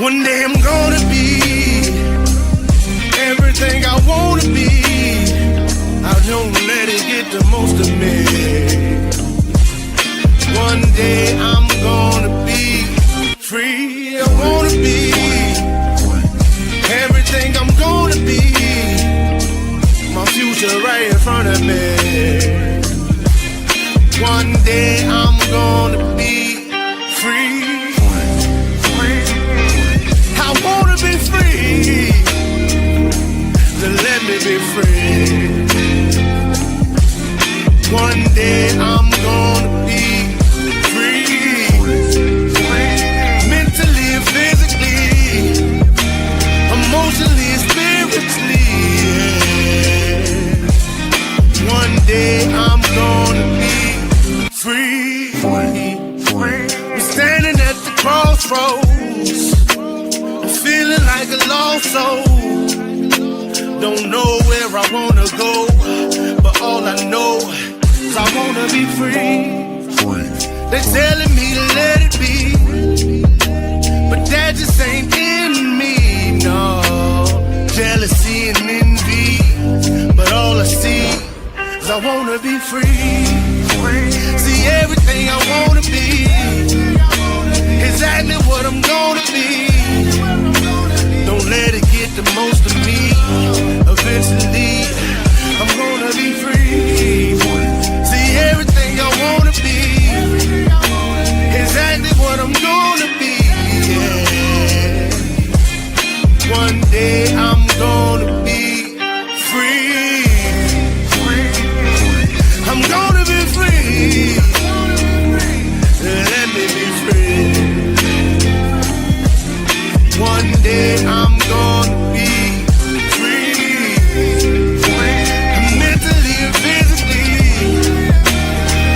One day I'm gonna be everything I wanna be. I don't let it get the most of me. One day I'm gonna be free. I wanna be everything I'm gonna be. My future right in front of me. One day I'm gonna be free. I wanna be free. So let me be free. One day I'm gonna be free. Mentally and physically, emotionally and spiritually. Yeah. One day I'm gonna be free. I'm standing at the crossroads, feeling like a lost soul. Don't know where I wanna go, but all I know is I wanna be free. They telling me to let it be, but that just ain't in me, no. Jealousy and envy, but all I see is I wanna be free. See everything I wanna be, exactly what I'm gonna be. Don't let it get the most of me. Eventually, I'm gonna be free. See everything I wanna be, exactly what I'm gonna be. Yeah. One day I'm gonna be free. I'm gonna be free. Let me be free. One day I'm gonna be free. Mentally and physically,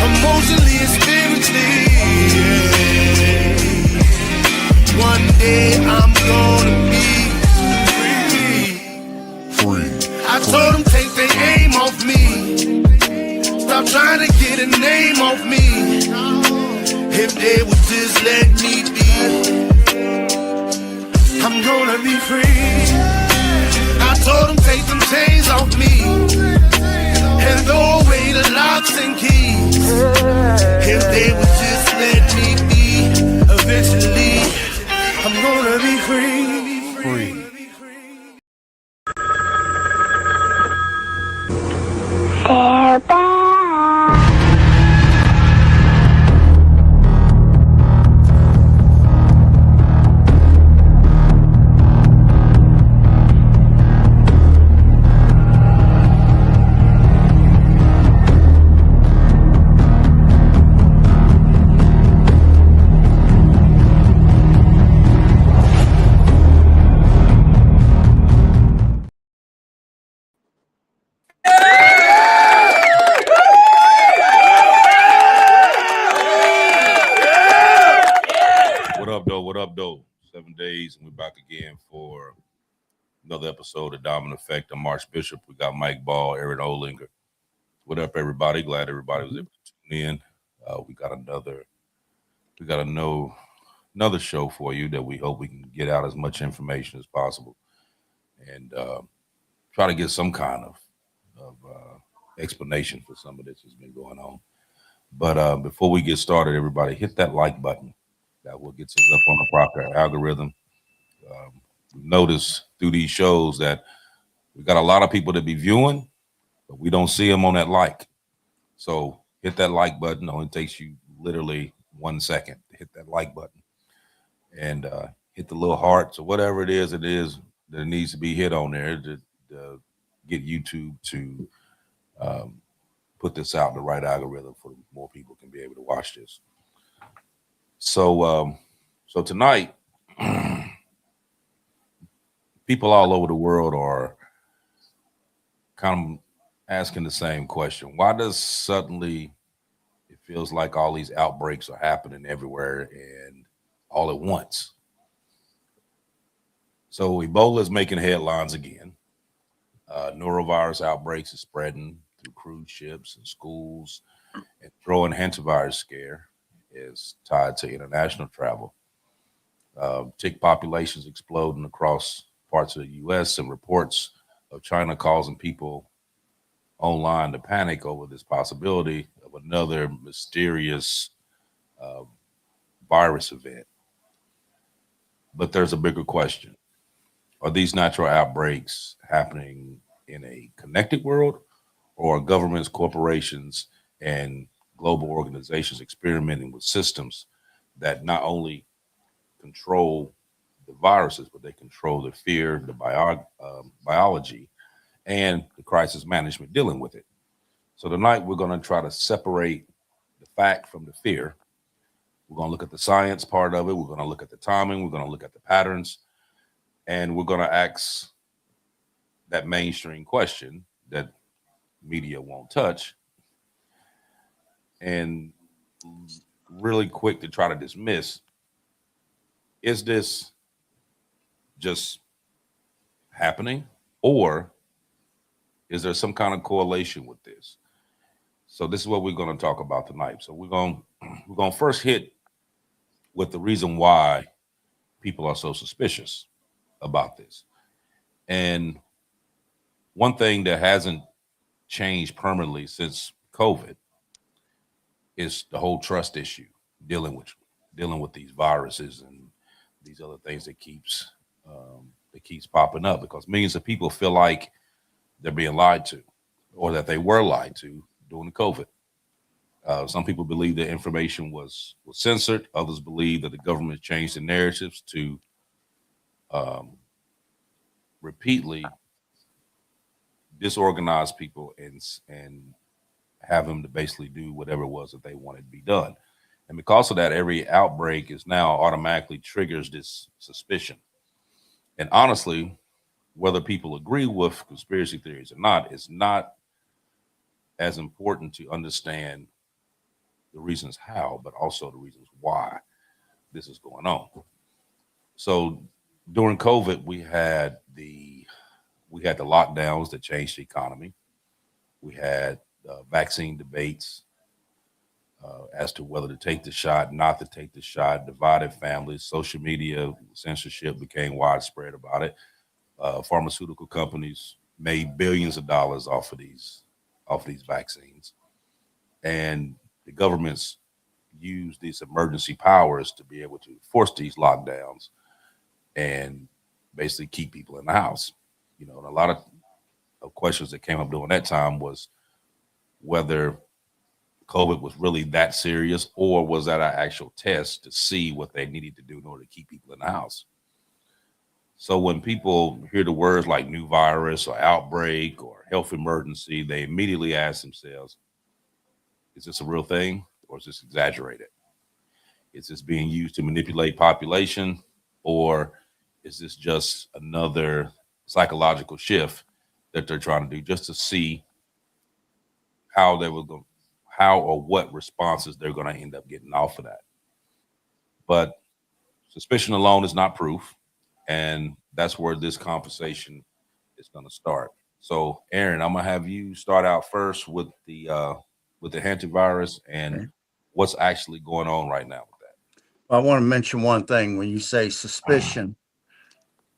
emotionally and spiritually. Yeah. One day I'm gonna be free. I told them take their aim off me. Stop trying to get a name off me. If they would just let me be, I'm gonna be free. I told them take them chains off me and throw away the locks and keys. If they would just let me be, eventually I'm gonna be free. They're back. What up, though? 7 days, and we're back again for another episode of Dominant Effect. I'm Archbishop. We got Mike Ball, Aaron Olinger. What up, everybody? Glad everybody was able to tune in. We got another show for you that we hope we can get out as much information as possible and try to get some kind of explanation for some of this that's been going on. But before we get started, everybody, hit that like button. That will get us up on the proper algorithm. We've noticed through these shows that we got a lot of people that be viewing, but we don't see them on that like. So hit that like button. It only takes you literally 1 second to hit that like button. And hit the little hearts or whatever it is that needs to be hit on there to get YouTube to put this out in the right algorithm for more people can be able to watch this. So tonight, people all over the world are kind of asking the same question. Why does suddenly it feels like all these outbreaks are happening everywhere and all at once? So Ebola is making headlines again. Norovirus outbreaks is spreading through cruise ships and schools, and throwing Hantavirus scare is tied to international travel. Tick populations exploding across parts of the U.S. and reports of China causing people online to panic over this possibility of another mysterious uh, virus event. But there's a bigger question. Are these natural outbreaks happening in a connected world, or are governments, corporations, and global organizations experimenting with systems that not only control the viruses, but they control the fear, the biology, and the crisis management dealing with it? So tonight we're going to try to separate the fact from the fear. We're going to look at the science part of it. We're going to look at the timing. We're going to look at the patterns, and we're going to ask that mainstream question that media won't touch, and really quick to try to dismiss: is this just happening, or is there some kind of correlation with this? So this is what we're going to talk about tonight. So we're going to first hit with the reason why people are so suspicious about this. And one thing that hasn't changed permanently since COVID is the whole trust issue, dealing with dealing with these viruses and these other things that keeps popping up, because millions of people feel like they're being lied to, or that they were lied to during the COVID. Some people believe that information was censored. Others believe that the government changed the narratives to um, repeatedly disorganize people and have them to basically do whatever it was that they wanted to be done. And because of that, every outbreak is now automatically triggers this suspicion. And honestly, whether people agree with conspiracy theories or not, it's not as important to understand the reasons how, but also the reasons why this is going on. So during COVID, we had the lockdowns that changed the economy. We had vaccine debates as to whether to take the shot, not to take the shot, divided families. Social media censorship became widespread about it. Pharmaceutical companies made billions of dollars off of these vaccines, and the governments used these emergency powers to be able to force these lockdowns and basically keep people in the house. And a lot of questions that came up during that time was whether COVID was really that serious, or was that an actual test to see what they needed to do in order to keep people in the house. So when people hear the words like new virus or outbreak or health emergency, they immediately ask themselves, is this a real thing, or is this exaggerated? Is this being used to manipulate population, or is this just another psychological shift that they're trying to do just to see how they will go, how or what responses they're going to end up getting off of that? But suspicion alone is not proof, and that's where this conversation is going to start. So, Aaron, I'm gonna have you start out first with the hantavirus and Okay. what's actually going on right now with I want to mention one thing when you say that. suspicion.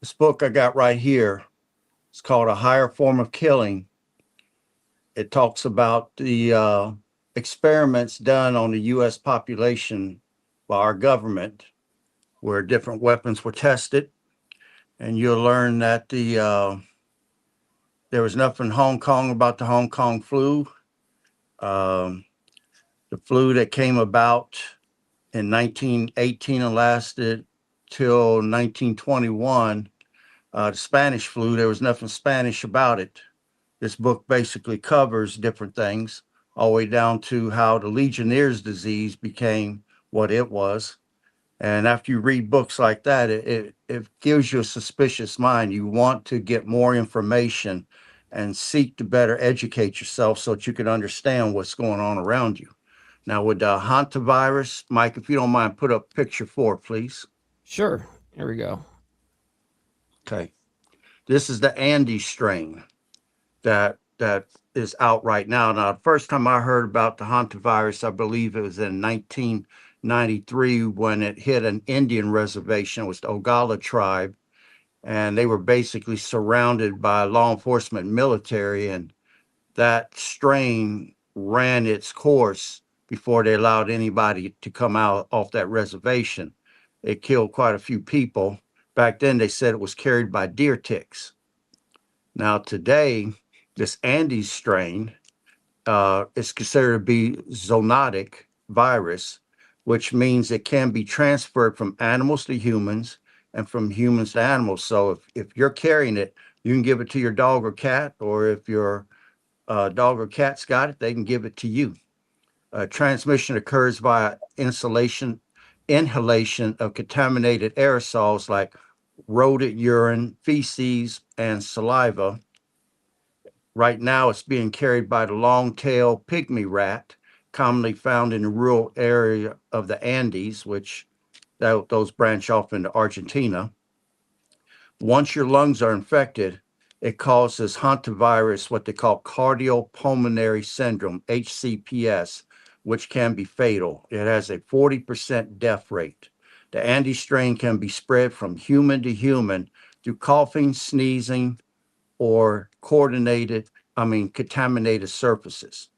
This book I got right here, it's called A Higher Form of Killing. It talks about the experiments done on the U.S. population by our government, where different weapons were tested. And you'll learn that there was nothing in Hong Kong about the Hong Kong flu. Um, the flu that came about in 1918 and lasted till 1921, the Spanish flu, there was nothing Spanish about it. This book basically covers different things, all the way down to how the Legionnaire's disease became what it was. And after you read books like that, it gives you a suspicious mind. You want to get more information and seek to better educate yourself so that you can understand what's going on around you. Now, with the hantavirus, Mike, if you don't mind, put up picture 4, please. Sure. Here we go. Okay. This is the Andes strain that is out right now. Now, the first time I heard about the hantavirus, I believe it was in 1990 93 when it hit an Indian reservation. It was the Oglala tribe, and they were basically surrounded by law enforcement military, and that strain ran its course before they allowed anybody to come out off that reservation. It killed quite a few people. Back then, they said it was carried by deer ticks. Now, today, this Andes strain is considered to be zoonotic virus, which means it can be transferred from animals to humans and from humans to animals. So if you're carrying it, you can give it to your dog or cat, or if your dog or cat's got it, they can give it to you. Transmission occurs via inhalation of contaminated aerosols like rodent urine, feces, and saliva. Right now, it's being carried by the long-tailed pygmy rat, commonly found in the rural area of the Andes, which those branch off into Argentina. Once your lungs are infected, it causes Hantavirus, what they call cardiopulmonary syndrome, HCPS, which can be fatal. It has a 40% death rate. The Andes strain can be spread from human to human through coughing, sneezing, or contaminated surfaces.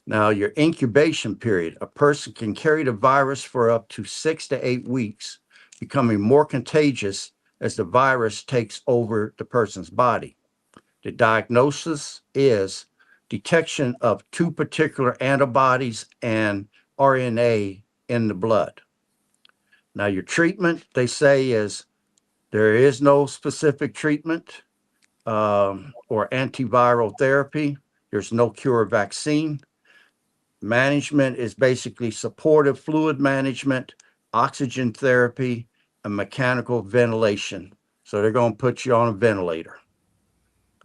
Now, your incubation period, a person can carry the virus for up to 6 to 8 weeks, becoming more contagious as the virus takes over the person's body. The diagnosis is detection of 2 particular antibodies and RNA in the blood. Now, your treatment, they say, is there is no specific treatment or antiviral therapy. There's no cure or vaccine. Management is basically supportive fluid management, oxygen therapy, and mechanical ventilation. So they're going to put you on a ventilator.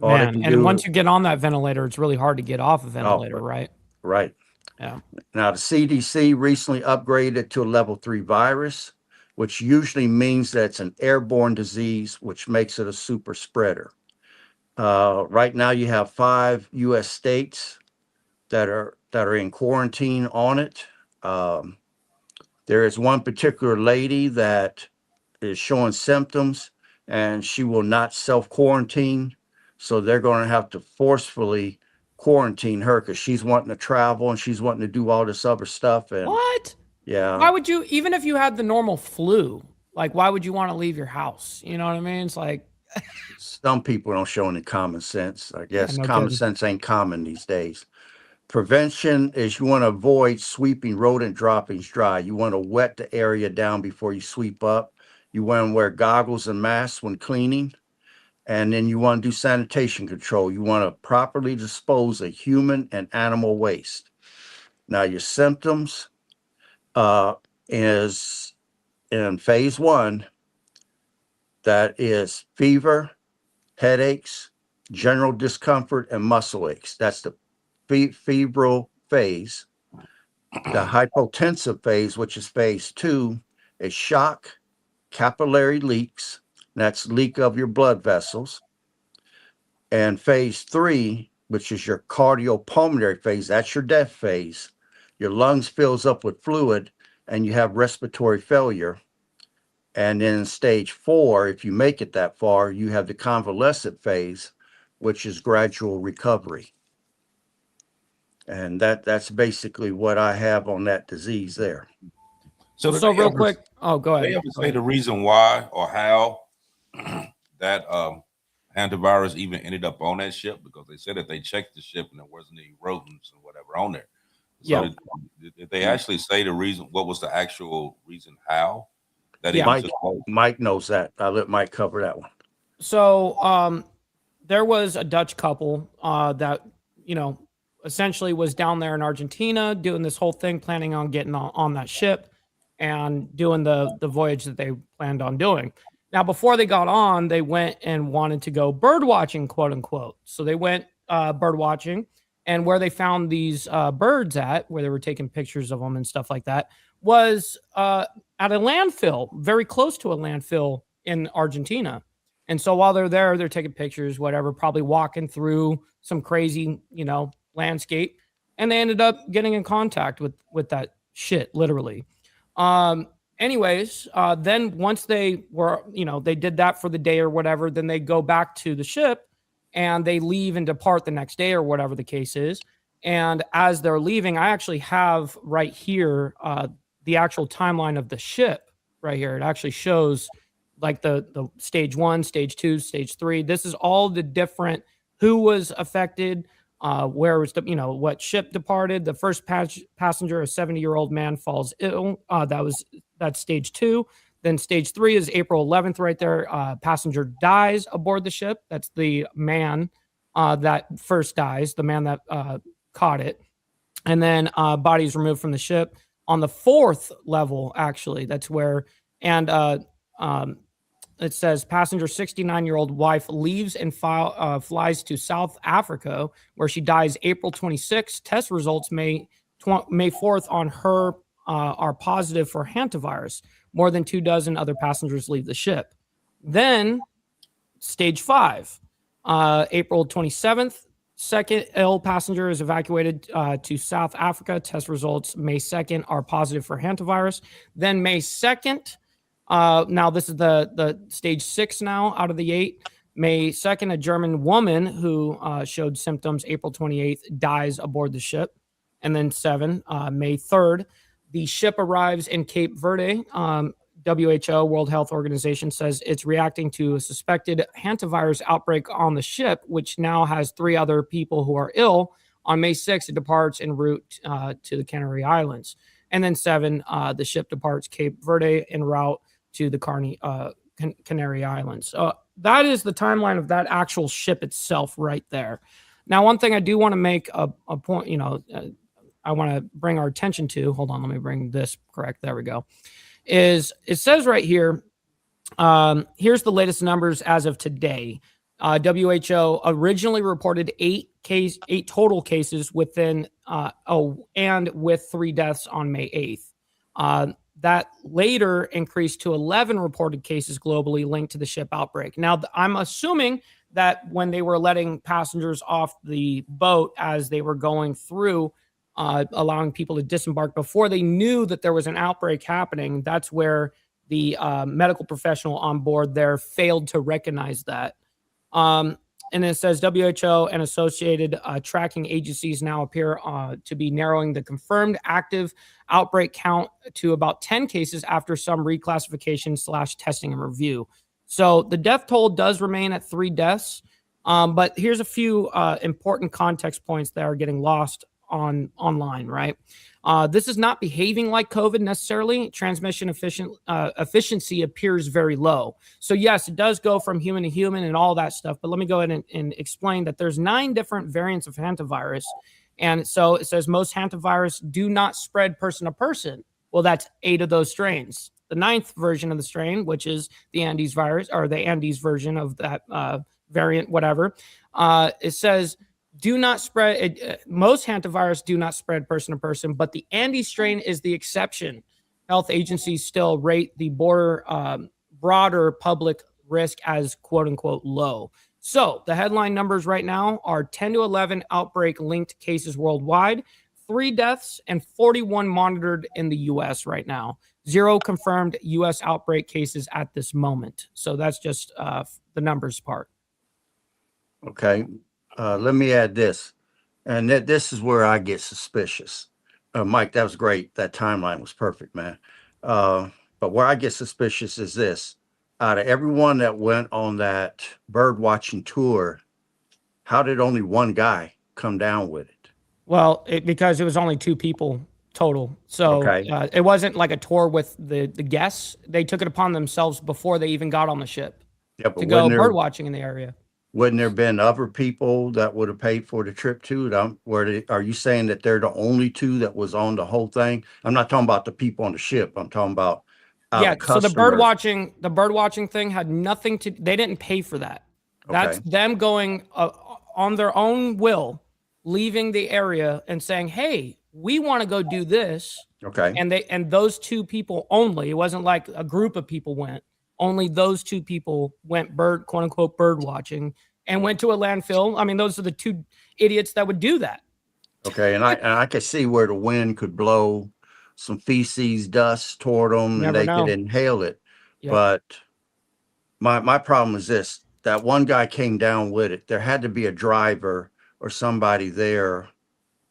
Man, and once you get on that ventilator, it's really hard to get off a ventilator, right? Right. Yeah. Now, the CDC recently upgraded to a level 3 virus, which usually means that it's an airborne disease, which makes it a super spreader. Right now, you have 5 U.S. states that are in quarantine on it. There is one particular lady that is showing symptoms, and she will not self-quarantine. So they're going to have to forcefully quarantine her because she's wanting to travel and she's wanting to do all this other stuff. And what? Yeah. Why would you, even if you had the normal flu, like, why would you want to leave your house? You know what I mean? It's like, some people don't show any common sense. I guess no common kidding. sense ain't common these days. Prevention is you want to avoid sweeping rodent droppings dry. You want to wet the area down before you sweep up. You want to wear goggles and masks when cleaning. And then you want to do sanitation control. You want to properly dispose of human and animal waste. Now, your symptoms is in phase 1, that is fever, headaches, general discomfort, and muscle aches. That's the febrile phase. The hypotensive phase, which is phase 2, is shock, capillary leaks. That's leak of your blood vessels. And phase 3, which is your cardiopulmonary phase, that's your death phase. Your lungs fills up with fluid and you have respiratory failure. And then in stage 4, if you make it that far, you have the convalescent phase, which is gradual recovery. And that's basically what I have on that disease there. So real quick. Oh, go ahead. They ever say the reason why or how that Hantavirus even ended up on that ship? Because they said that they checked the ship and there wasn't any rodents and whatever on there. So Yeah. did they actually say the reason? What was the actual reason how that Yeah. Mike knows that. I'll let Mike cover that one. So there was a Dutch couple that, you know, essentially was down there in Argentina doing this whole thing, planning on getting on that ship and doing the voyage that they planned on doing. Now, before they got on, they went and wanted to go bird watching, quote unquote. So they went bird watching, and where they found these birds at, where they were taking pictures of them and stuff like that, was at a landfill, very close to a landfill in Argentina. And so while they're there, they're taking pictures, whatever, probably walking through some crazy, you know, landscape. And they ended up getting in contact with that shit, literally. Anyways, then once they were, they did that for the day or whatever, then they go back to the ship and they leave and depart the next day or whatever the case is. And as they're leaving, I actually have right here the actual timeline of the ship right here. It actually shows like the stage 1, stage 2, stage 3. This is all the different who was affected, where was what ship departed. The first passenger, a 70-year-old man, falls ill. That's stage 2. Then stage 3 is April 11th, right there. Passenger dies aboard the ship. That's the man that first dies, the man that caught it. And then body is removed from the ship. On the 4th level, actually, that's where, and it says passenger 69-year-old wife leaves and flies to South Africa, where she dies April 26th. Test results May 4th on her are positive for hantavirus. More than 24 other passengers leave the ship. Then stage 5, April 27th, second ill passenger is evacuated to South Africa. Test results May 2nd are positive for hantavirus. Then May 2nd, now this is the stage 6 now out of the 8. May 2nd, a German woman who showed symptoms April 28th dies aboard the ship. And then 7, May 3rd, the ship arrives in Cape Verde. WHO, World Health Organization, says it's reacting to a suspected hantavirus outbreak on the ship, which now has 3 other people who are ill. On May 6th, it departs en route to the Canary Islands. And then 7, the ship departs Cape Verde en route to the Canary Islands. That is the timeline of that actual ship itself right there. Now, one thing I do want to make a point, I want to bring our attention to, hold on, let me bring this correct. There we go. Is it says right here, here's the latest numbers as of today. WHO originally reported 8 total cases within, and with 3 deaths on May 8th. That later increased to 11 reported cases globally linked to the ship outbreak. Now, I'm assuming that when they were letting passengers off the boat as they were going through, allowing people to disembark before they knew that there was an outbreak happening, that's where the medical professional on board there failed to recognize that. And it says WHO and associated tracking agencies now appear to be narrowing the confirmed active outbreak count to about 10 cases after some reclassification / testing and review. So the death toll does remain at 3 deaths. But here's a few important context points that are getting lost online, right? This is not behaving like COVID necessarily. Transmission efficiency appears very low. So yes, it does go from human to human and all that stuff. But let me go ahead and explain that there's 9 different variants of hantavirus. And so it says most hantavirus do not spread person to person. Well, that's 8 of those strains. The 9th version of the strain, which is the Andes virus, or the Andes version of that variant, whatever, it says do not spread. Most hantavirus do not spread person to person, but the Andes strain is the exception. Health agencies still rate the broader public risk as quote unquote low. So the headline numbers right now are 10 to 11 outbreak linked cases worldwide, 3 deaths, and 41 monitored in the US right now. 0 confirmed US outbreak cases at this moment. So that's just the numbers part. Okay. Let me add this. And this is where I get suspicious. Mike, that was great. That timeline was perfect, man. But where I get suspicious is this. Out of everyone that went on that bird watching tour, how did only one guy come down with it? Well, because it was only 2 people total. So Okay. it wasn't like a tour with the guests. They took it upon themselves before they even got on the ship to go bird watching in the area. Wouldn't there have been other people that would have paid for the trip too? Are you saying that they're the only 2 that was on the whole thing? I'm not talking about the people on the ship. I'm talking about so the bird watching thing had nothing to. They didn't pay for that. That's them going on their own will, leaving the area and saying, "Hey, we want to go do this." Okay. And those 2 people only. It wasn't like a group of people went. Only those 2 people went quote unquote bird watching and went to a landfill. I mean, those are the 2 idiots that would do that. Okay, and I could see where the wind could blow some feces, dust toward them, and Never they could know. inhale it. Yep. But my problem is this: that one guy came down with it. There had to be a driver or somebody there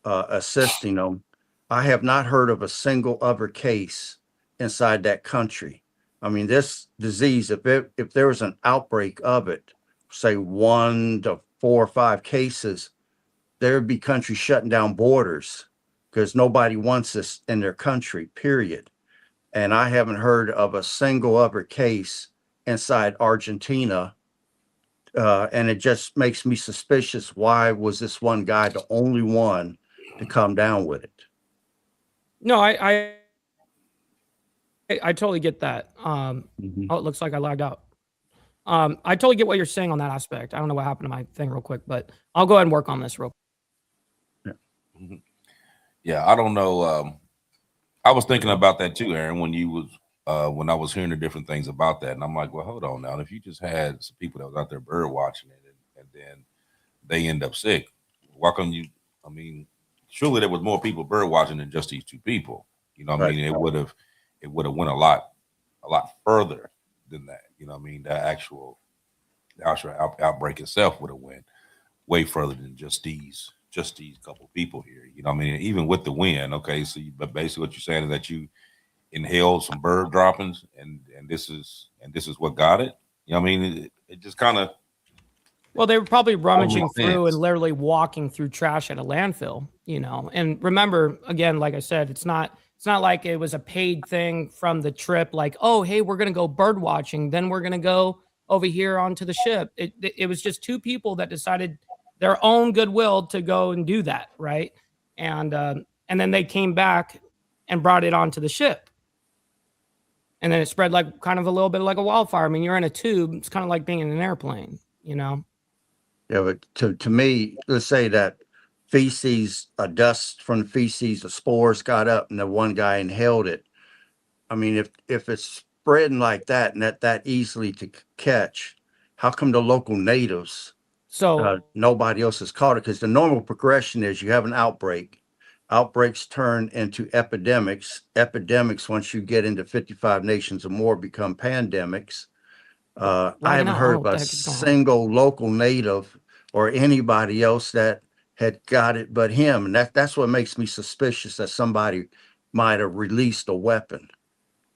assisting them. I have not heard of a single other case inside that country. I mean, this disease, if there was an outbreak of it, say 1 to 4 or 5 cases, there would be countries shutting down borders because nobody wants this in their country, period. And I haven't heard of a single other case inside Argentina. And it just makes me suspicious. Why was this one guy the only one to come down with it? No, I totally get that. Mhm. Oh, it looks like I lagged out. I totally get what you're saying on that aspect. I don't know what happened to my thing real quick, but I'll go ahead and work on this real quick. Yeah, I don't know. I was thinking about that too, Aaron, when I was hearing the different things about that, and I'm like, well, hold on now. If you just had some people that was out there bird watching it, and then they end up sick, why come you? I mean, surely there was more people bird watching than just these 2 people. You know what I Right. mean? It would have went a lot further than that. You know what I mean? The actual outbreak itself would have went way further than just these couple people here. You know what I mean? Even with the wind, okay. So, but basically, what you're saying is that you inhaled some bird droppings, and this is what got it. You know what I mean? It just kind of. Well, they were probably rummaging makes through sense. and literally walking through trash at a landfill, you know. And remember, again, like I said, it's not like it was a paid thing from the trip. Like, oh, hey, we're gonna go bird watching, then we're gonna go over here onto the ship. It was just 2 people that decided their own goodwill to go and do that, right? And then they came back and brought it onto the ship. And then it spread like kind of a little bit like a wildfire. I mean, you're in a tube. It's kind of like being in an airplane, you know. Yeah, but to me, let's say that feces, dust from the feces, the spores got up, and the one guy inhaled it. I mean, if it's spreading like that and that easily to catch, how come the local natives, So nobody else has caught it? Because the normal progression is you have an outbreak. Outbreaks turn into epidemics. Epidemics, once you get into 55 nations or more, become pandemics. I lagging haven't out. I heard don't know of what the a heck is going on. single local native or anybody else that had got it but him. And that's what makes me suspicious that somebody might have released a weapon,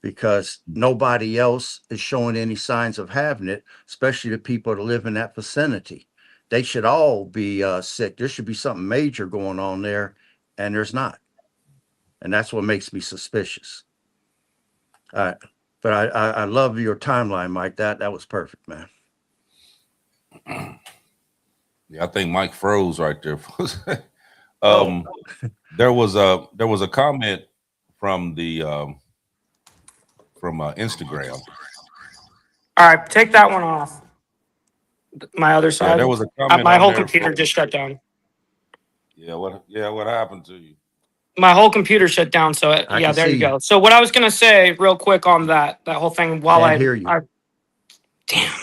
because nobody else is showing any signs of having it, especially the people that live in that vicinity. They should all be sick. There should be something major going on there, and there's not. And that's what makes me suspicious. Uh, but I love your timeline, Mike. That was perfect, man. Yeah, I think Mike froze right there. Oh. There was a comment from the from Instagram. All right, take that one off. My other Yeah, side. there was a comment My on whole there computer from. just shut down. Yeah, what happened to you? My whole computer shut down. So I yeah, can there you see you. go. So what I was gonna say, real quick on that whole thing, while Can't hear you. damn.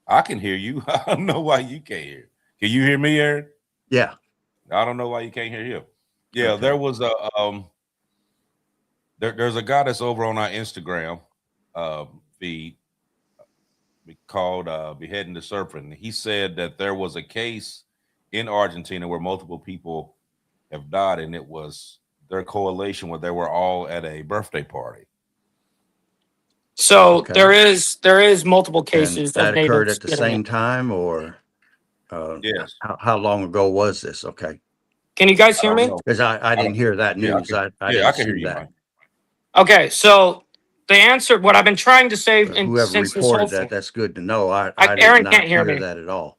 I can hear you. I don't know why you can't hear. Can you hear me, Aaron? Yeah. I don't know why you can't hear him. Yeah, Okay. there was a there's a guy that's over on our Instagram feed called Beheading the Serpent. He said that there was a case in Argentina where multiple people have died, and it was their correlation where they were all at a birthday party. So Okay. there is multiple And cases that of occurred natives at the getting same it. time, or Yes. how long ago was this? Okay. Can you guys I hear don't me? know. Because I I didn't don't, hear that yeah, news. I I didn't can hear see you, that. Mike. Okay, so the answer, what I've been trying to say, But and whoever since this whole reported thing, that, that's good to know. I did Aaron can't not hear hear me. that at all.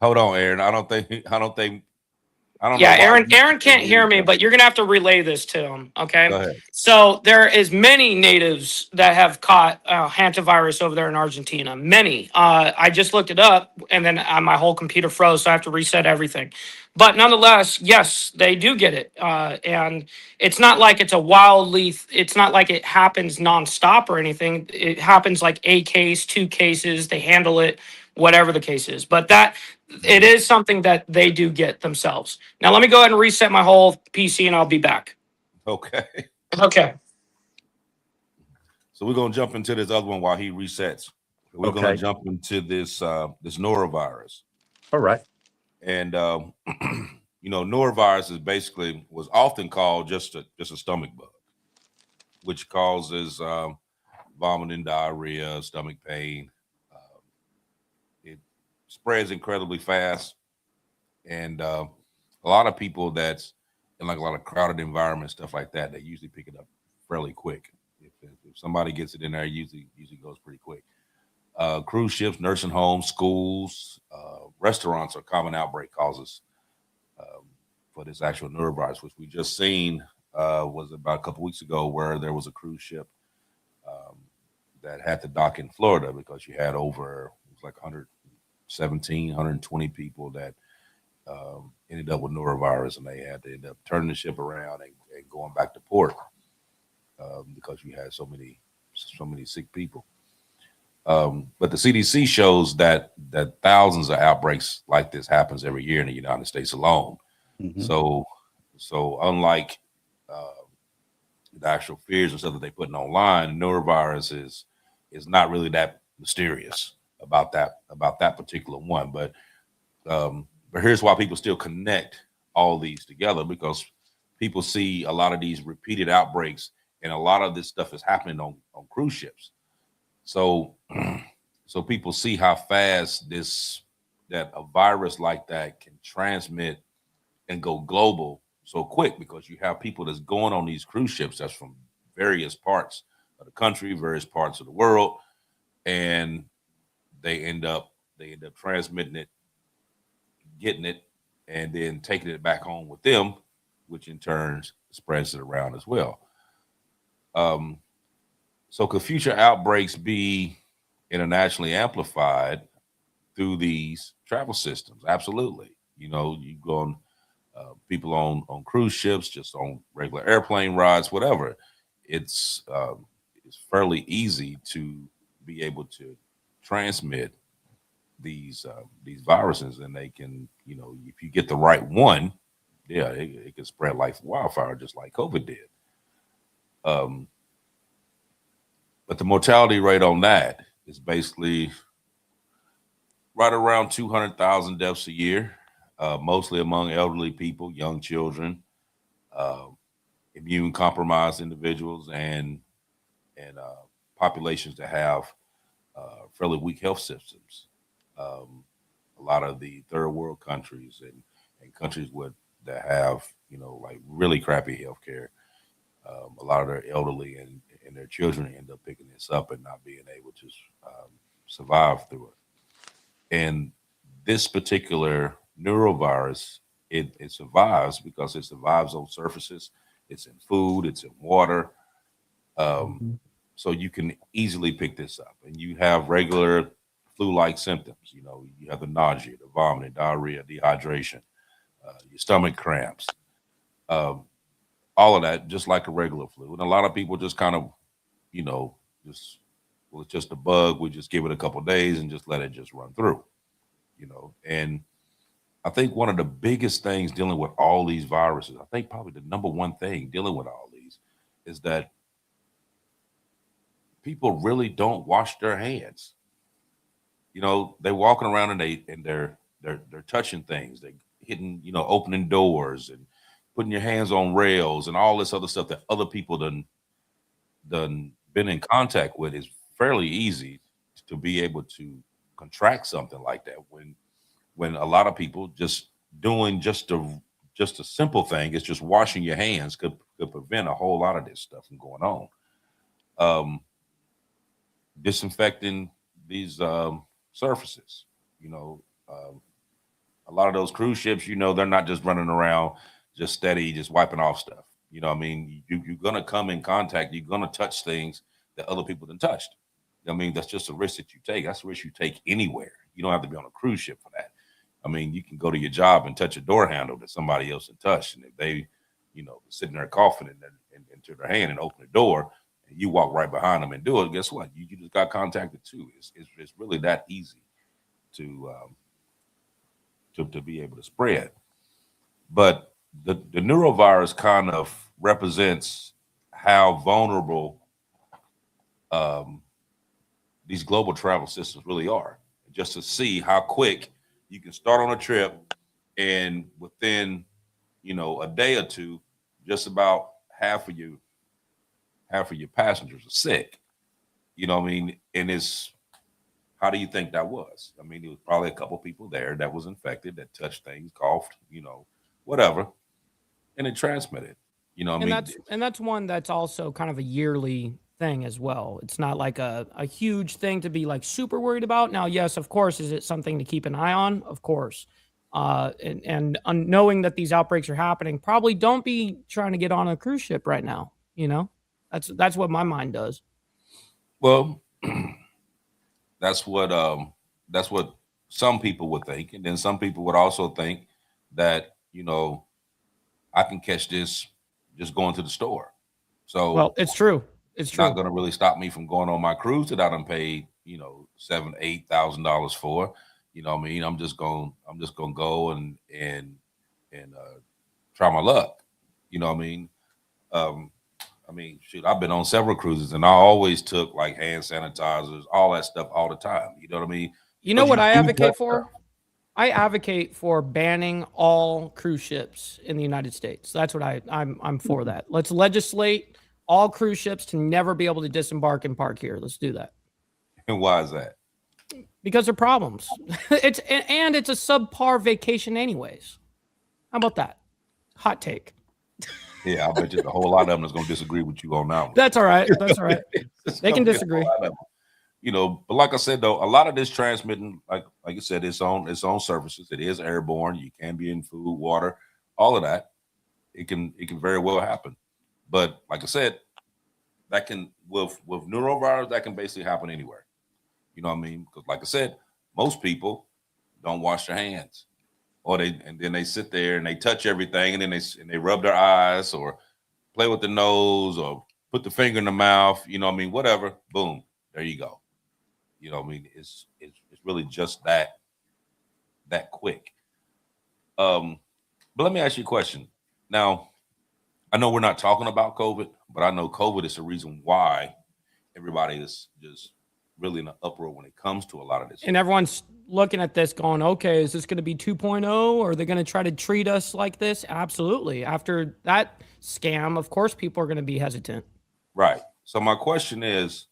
Hold on, Aaron. I don't know Yeah, why Aaron you can't can't hear hear me, him. but you're gonna have to relay this to him. Go Okay. ahead. So there is many natives that have caught hantavirus over there in Argentina. Many. I just looked it up, and then my whole computer froze, so I have to reset everything. But nonetheless, yes, they do get it, and it's not like it's a wildly. It's not like it happens nonstop or anything. It happens like a case, 2 cases. They handle it, whatever the case is. But that it is something that they do get themselves. Now let me go ahead and reset my whole PC, and I'll be back. Okay. Okay. So we're gonna jump into this other one while he resets. We're gonna Okay. jump into this this norovirus. All right. And you know, norovirus is basically was often called just a stomach bug, which causes vomiting, diarrhea, stomach pain. Um, it spreads incredibly fast, and a lot of people that's in like a lot of crowded environments, stuff like that, they usually pick it up fairly quick. If somebody gets it in there, usually goes pretty quick. Cruise ships, nursing homes, schools, restaurants are common outbreak causes um, for this actual norovirus, which we just seen was about a couple weeks ago, where there was a cruise ship um, that had to dock in Florida because you had over, it was like 117, 120 people that ended up with norovirus, and they had to end up turning the ship around and going back to port because you had so many sick people. But the CDC shows that thousands of outbreaks like this happens every year in the United States alone. Mhm. So unlike uh, the actual fears and stuff that they putting online, norovirus is not really that mysterious about that particular one. But here's why people still connect all these together, because people see a lot of these repeated outbreaks, and a lot of this stuff is happening on cruise ships. So so people see how fast that a virus like that can transmit and go global so quick, because you have people that's going on these cruise ships that's from various parts of the country, various parts of the world, and they end up transmitting it, getting it, and then taking it back home with them, which in turn spreads it around as well. Um, so could future outbreaks be internationally amplified through these travel systems? Absolutely. You know, you go on people on cruise ships, just on regular airplane rides, whatever. It's fairly easy to be able to transmit these viruses, and they can, you know, if you get the right one, yeah, it can spread like wildfire, just like COVID did. Um, but the mortality rate on that is basically right around 200,000 deaths a year, mostly among elderly people, young children, uh, immune compromised individuals, and populations that have fairly weak health systems. Um, a lot of the third world countries and countries that have, you know, like really crappy health care. A lot of their elderly and their children end up picking this up and not being able to um, survive through it. And this particular neurovirus, it survives because it survives on surfaces. It's in food, it's in water. Um, Mhm. so you can easily pick this up, and you have regular flu-like symptoms. You know, you have the nausea, the vomiting, diarrhea, dehydration, your stomach cramps, um, all of that, just like a regular flu. And a lot of people just kind of, you know, just, well, it's just a bug. We just give it a couple of days and just let it just run through. You know, and I think one of the biggest things dealing with all these viruses, I think probably the number one thing dealing with all these, is that people really don't wash their hands. You know, they walking around and they're touching things, they hitting, you know, opening doors and putting your hands on rails and all this other stuff that other people done been in contact with. Is fairly easy to be able to contract something like that when a lot of people just doing just a simple thing is just washing your hands could prevent a whole lot of this stuff from going on. Um, Disinfecting these surfaces, you know, a lot of those cruise ships, you know, they're not just running around just steady, just wiping off stuff. You know what I mean? You're going to come in contact, you're going to touch things that other people have touched. I mean, that's just a risk that you take. That's a risk you take anywhere. You don't have to be on a cruise ship for that. I mean, you can go to your job and touch a door handle that somebody else had touched. And if they, you know, sitting there coughing and into their hand and open the door, and you walk right behind them and do it, guess what? You just got contacted too. It's really that easy to to be able to spread. But the neurovirus kind of represents how vulnerable these global travel systems really are. Just to see how quick you can start on a trip, and within a day or two, just about half of your passengers are sick. You know what I mean? And it's, how do you think that was? I mean, there was probably a couple people there that was infected, that touched things, coughed, whatever, and it transmitted. You know what I mean? And that's one that's also kind of a yearly thing as well. It's not like a huge thing to be like super worried about. Now, yes, of course, is it something to keep an eye on? Of course. And knowing that these outbreaks are happening, probably don't be trying to get on a cruise ship right now. That's what my mind does. Well, that's what some people would think, and then some people would also think that I can catch this just going to the store. So, well, it's true. It's not going to really stop me from going on my cruise that I done paid $7,000-8,000 for. You know what I mean? I'm just gonna go and try my luck. You know what I mean? Shoot, I've been on several cruises, and I always took like hand sanitizers, all that stuff, all the time. You know what I mean? You know what I advocate for? I advocate for banning all cruise ships in the United States. That's what I'm for that. Let's legislate all cruise ships to never be able to disembark and park here. Let's do that. And why is that? Because they're problems. It's a subpar vacation anyways. How about that? Hot take. Yeah, I bet you a whole lot of them is going to disagree with you on that one. That's all right. That's all right. They can disagree. But like I said, though, a lot of this transmitting, like you said, its own surfaces. It is airborne. You can be in food, water, all of that. It can very well happen. But like I said, that can with Norovirus, that can basically happen anywhere. You know what I mean? Because like I said, most people don't wash their hands, and then they sit there and they touch everything, and then they rub their eyes or play with the nose or put the finger in the mouth. You know what I mean? Whatever. Boom. There you go. You know what I mean? It's really just that quick. But let me ask you a question. Now, I know we're not talking about COVID, but I know COVID is the reason why everybody is just really in an uproar when it comes to a lot of this. And everyone's looking at this going, okay, is this going to be 2.0? Or are they going to try to treat us like this? Absolutely. After that scam, of course, people are going to be hesitant. Right. So my question is,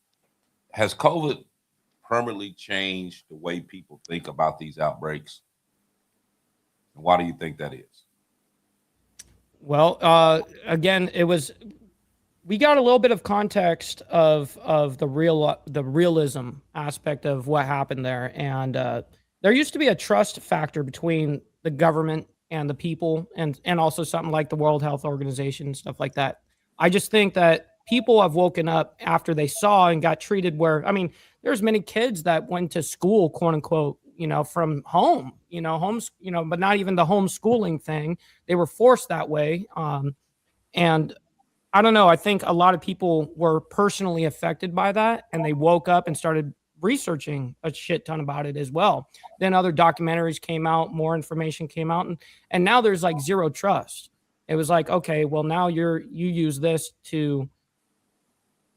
has COVID permanently changed the way people think about these outbreaks? And why do you think that is? Well, again, we got a little bit of context of the realism aspect of what happened there. And there used to be a trust factor between the government and the people, and also something like the World Health Organization, stuff like that. I just think that people have woken up after they saw and got treated there's many kids that went to school, quote unquote, from home, but not even the homeschooling thing. They were forced that way. And I don't know. I think a lot of people were personally affected by that, and they woke up and started researching a shit ton about it as well. Then other documentaries came out, more information came out, and now there's like zero trust. It was like, okay, well, now you use this to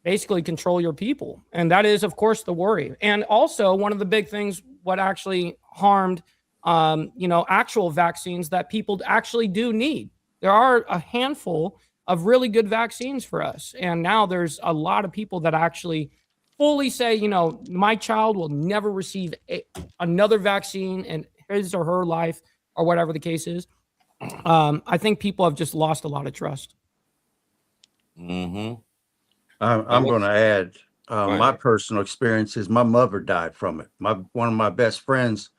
basically control your people. And that is, of course, the worry. And also one of the big things, what actually harmed, actual vaccines that people actually do need. There are a handful of really good vaccines for us. And now there's a lot of people that actually fully say, my child will never receive another vaccine in his or her life, or whatever the case is. I think people have just lost a lot of trust. Mm-hmm. I'm going to add my personal experiences. My mother died from it. One of my best friends,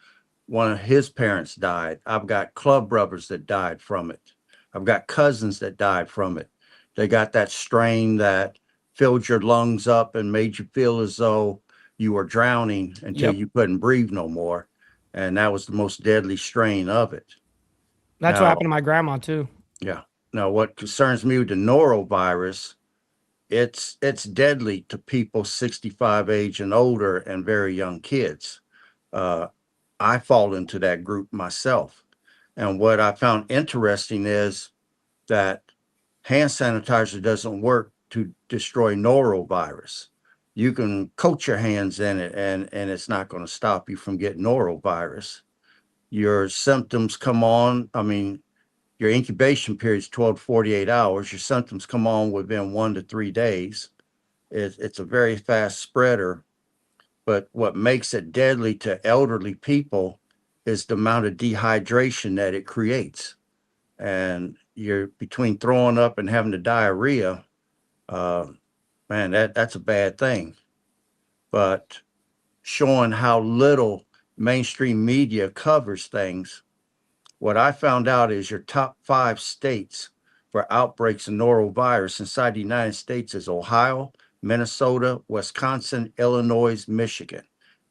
one of his parents died. I've got club brothers that died from it. I've got cousins that died from it. They got that strain that filled your lungs up and made you feel as though you were drowning until you couldn't breathe no more. And that was the most deadly strain of it. That's what happened to my grandma too. Yeah. Now, what concerns me with the norovirus, it's deadly to people 65 age and older and very young kids. I fall into that group myself. And what I found interesting is that hand sanitizer doesn't work to destroy norovirus. You can coat your hands in it and it's not going to stop you from getting norovirus. Your symptoms come on. I mean, your incubation period is 12 to 48 hours. Your symptoms come on within 1 to 3 days. It's a very fast spreader. But what makes it deadly to elderly people is the amount of dehydration that it creates. And you're between throwing up and having the diarrhea, man, that's a bad thing. But showing how little mainstream media covers things, what I found out is your top 5 states for outbreaks of norovirus inside the United States is Ohio, Minnesota, Wisconsin, Illinois, Michigan.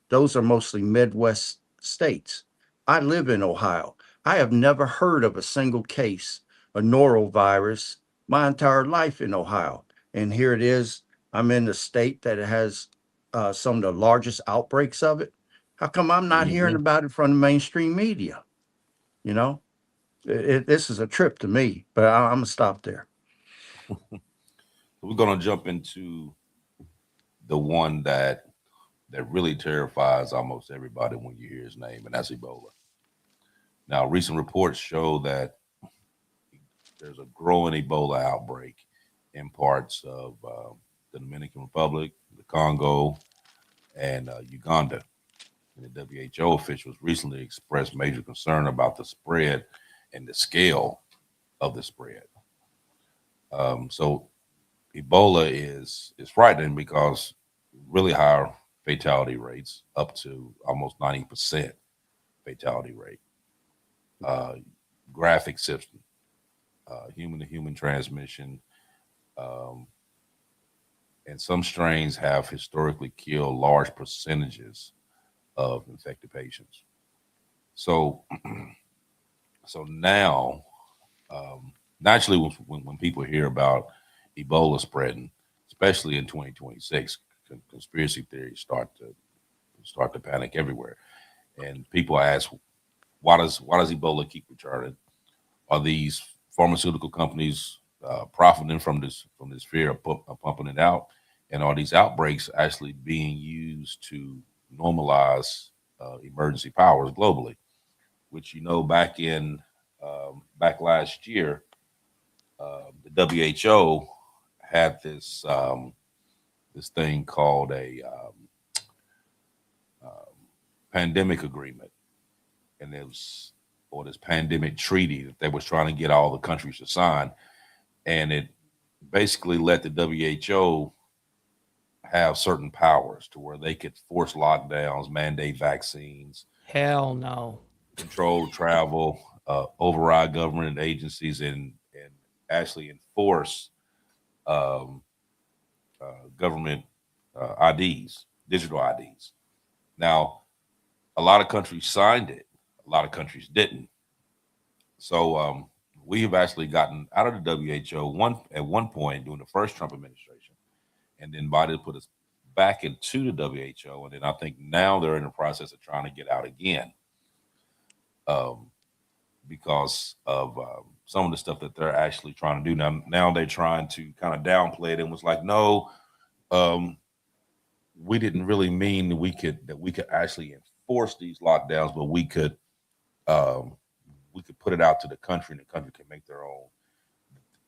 Those are mostly Midwest states. I live in Ohio. I have never heard of a single case of norovirus my entire life in Ohio. And here it is. I'm in the state that has some of the largest outbreaks of it. How come I'm not hearing about it from the mainstream media? You know, this is a trip to me, but I'm going to stop there. We're going to jump into the one that really terrifies almost everybody when you hear his name, and that's Ebola. Now, recent reports show that there's a growing Ebola outbreak in parts of the Dominican Republic, the Congo, and Uganda. And the WHO officials recently expressed major concern about the spread and the scale of the spread. So Ebola is frightening because really high fatality rates, up to almost 90% fatality rate. Graphic system, human-to-human transmission, and some strains have historically killed large percentages of infected patients. So, now, naturally, when people hear about Ebola spreading, especially in 2026, conspiracy theories start to panic everywhere, and people ask, why does Ebola keep returning? Are these pharmaceutical companies profiting from this fear of pumping it out? And are these outbreaks actually being used to normalize emergency powers globally? Which, back last year, the WHO had this thing called a pandemic agreement, and this pandemic treaty that they was trying to get all the countries to sign, and it basically let the WHO have certain powers to where they could force lockdowns, mandate vaccines. Hell no. Control travel, override government agencies, and actually enforce government IDs, digital IDs. Now, a lot of countries signed it. A lot of countries didn't. So we have actually gotten out of the WHO at one point during the first Trump administration, and then Biden put us back into the WHO, and then I think now they're in the process of trying to get out again, because of some of the stuff that they're actually trying to do. Now they're trying to kind of downplay it and was like, no, we didn't really mean that we could actually enforce these lockdowns, but we could put it out to the country, and the country can make their own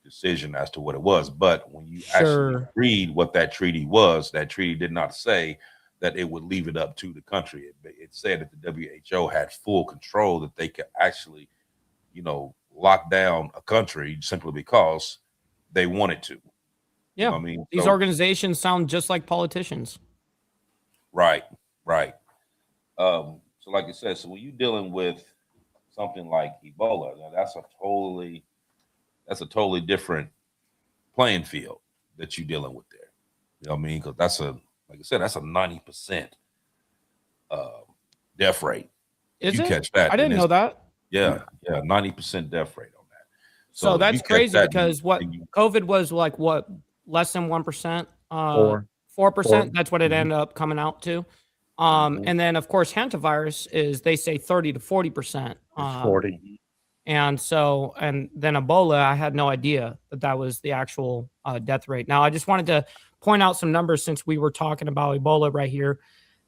decision as to what it was. But when you actually read what that treaty was, that treaty did not say that it would leave it up to the country. It said that the WHO had full control, that they could actually, lock down a country simply because they wanted to. Yeah. You know what I mean? These organizations sound just like politicians. Right. So like I said, so when you're dealing with something like Ebola, now that's a totally different playing field that you're dealing with there. You know what I mean? Because that's like I said, that's a 90% death rate. Is you it? Catch that? I didn't know that. Yeah, 90% death rate on that. So that's crazy because COVID was like what, less than 1%, 4%. That's what it ended up coming out to. And then of course Hantavirus is, they say 30 to 40%. 40. And so, and then Ebola, I had no idea that that was the actual death rate. Now, I just wanted to point out some numbers since we were talking about Ebola right here.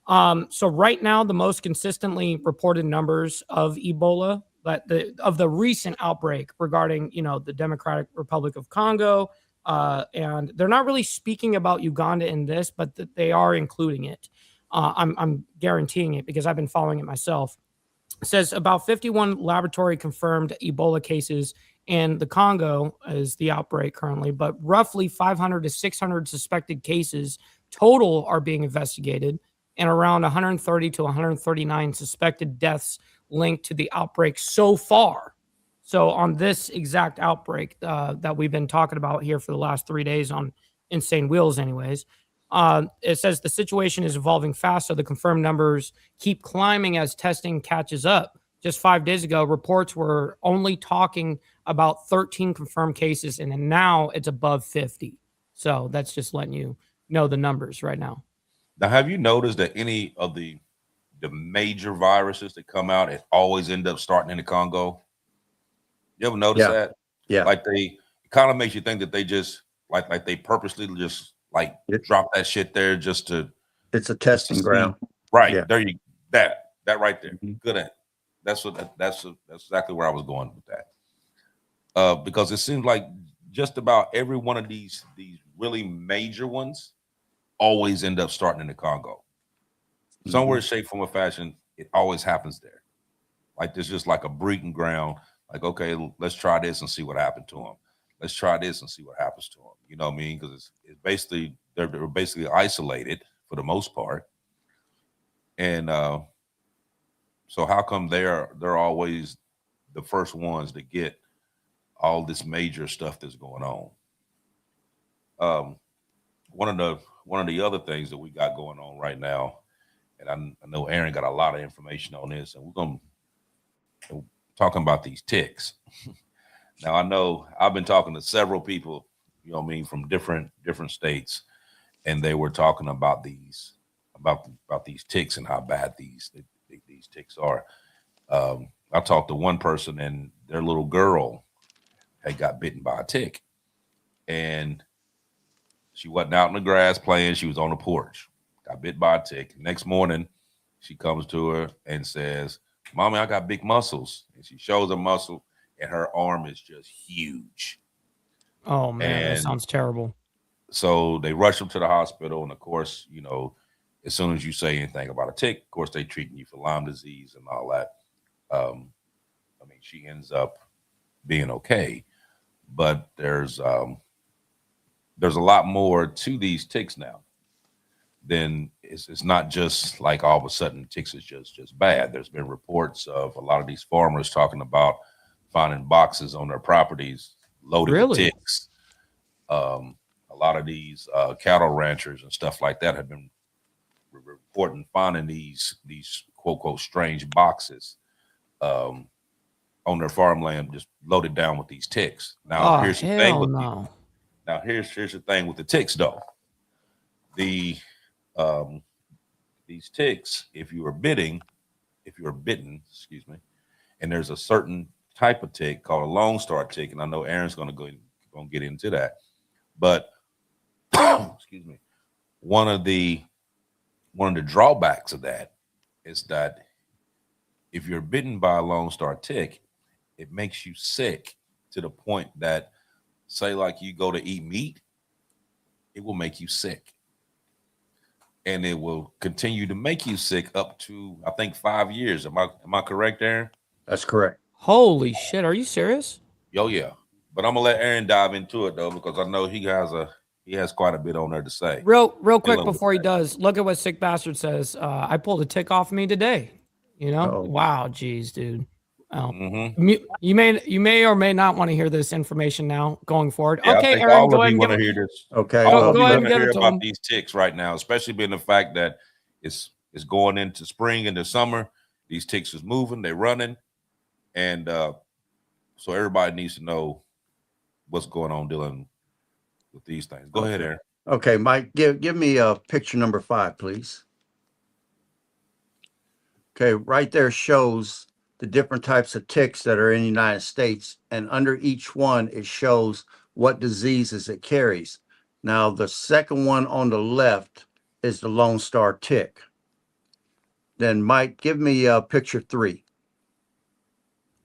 So right now, the most consistently reported numbers of Ebola, of the recent outbreak regarding, the Democratic Republic of Congo, and they're not really speaking about Uganda in this, but they are including it. I'm guaranteeing it because I've been following it myself. It says about 51 laboratory confirmed Ebola cases in the Congo is the outbreak currently, but roughly 500 to 600 suspected cases total are being investigated, and around 130 to 139 suspected deaths linked to the outbreak so far. So on this exact outbreak that we've been talking about here for the last 3 days on Insane Wheels anyways, it says the situation is evolving fast, so the confirmed numbers keep climbing as testing catches up. Just 5 days ago, reports were only talking about 13 confirmed cases, and then now it's above 50. So that's just letting you know the numbers right now. Now, have you noticed that any of the major viruses that come out, it always end up starting in the Congo? You ever notice that? Yeah. Like it kind of makes you think that they just like they purposely just drop that shit there just to. It's a testing ground. Right. Yeah. There you that right there. Mm-hmm. Good at. That's exactly where I was going with that. Because it seems like just about every one of these really major ones always end up starting in the Congo. Somewhere, shape, form, or fashion, it always happens there. Like there's just like a breeding ground. Like, okay, let's try this and see what happened to them. Let's try this and see what happens to them. You know what I mean? Because it's basically they're basically isolated for the most part. And so how come they're always the first ones to get all this major stuff that's going on? One of the other things that we got going on right now, and I know Aaron got a lot of information on this, and we're talking about these ticks. Now, I know I've been talking to several people, you know what I mean, from different states, and they were talking about these ticks and how bad these ticks are. I talked to one person, and their little girl had got bitten by a tick, and she wasn't out in the grass playing. She was on the porch, got bit by a tick. Next morning, she comes to her and says, "Mommy, I got big muscles." And she shows a muscle, and her arm is just huge. Oh, man, that sounds terrible. So they rush them to the hospital. And, of course, as soon as you say anything about a tick, of course, they treating you for Lyme disease and all that. I mean, she ends up being okay. But there's a lot more to these ticks now. Then it's not just like all of a sudden ticks is just bad. There's been reports of a lot of these farmers talking about finding boxes on their properties loaded with ticks. A lot of these cattle ranchers and stuff like that have been reporting finding these quote unquote strange boxes on their farmland just loaded down with these ticks. Now here's the thing with here's the thing with the ticks though. These ticks, if you are bitten, excuse me, and there's a certain type of tick called a Lone Star tick, and I know Aaron's going to get into that, but excuse me, one of the drawbacks of that is that if you're bitten by a Lone Star tick, it makes you sick to the point that, say, like you go to eat meat, it will make you sick. And it will continue to make you sick up to, I think, 5 years. Am I correct, Aaron? That's correct. Holy shit. Are you serious? Oh, yeah. But I'm going to let Aaron dive into it, though, because I know he has quite a bit on there to say. Real quick before he does, look at what Sick Bastard says. I pulled a tick off me today. Wow, geez, dude. You may or may not want to hear this information now going forward. Yeah, okay, Aaron, Aaron, go ahead and hear this. Okay, go ahead and get it about these ticks right now, especially being the fact that it's going into spring into summer. These ticks is moving, they're running, and so everybody needs to know what's going on dealing with these things. Go ahead, Aaron. Okay, Mike, give me picture number 5, please. Okay, right there shows the different types of ticks that are in the United States, and under each one, it shows what diseases it carries. Now, the second one on the left is the Lone Star tick. Then, Mike, give me picture 3.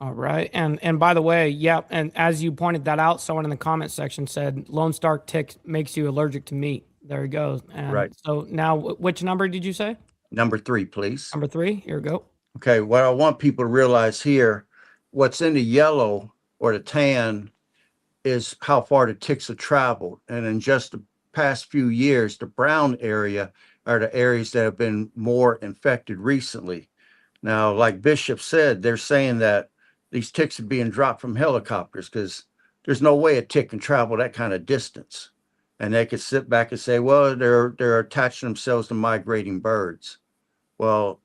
All right. And by the way, yep. And as you pointed that out, someone in the comment section said Lone Star tick makes you allergic to meat. There you go. And Right. so now, which number did you say? Number 3, please. Number 3. Here we go. Okay, what I want people to realize here, what's in the yellow or the tan is how far the ticks have traveled. And in just the past few years, the brown area are the areas that have been more infected recently. Now, like Bishop said, they're saying that these ticks are being dropped from helicopters because there's no way a tick can travel that kind of distance. And they could sit back and say, well, they're attaching themselves to migrating birds. Well,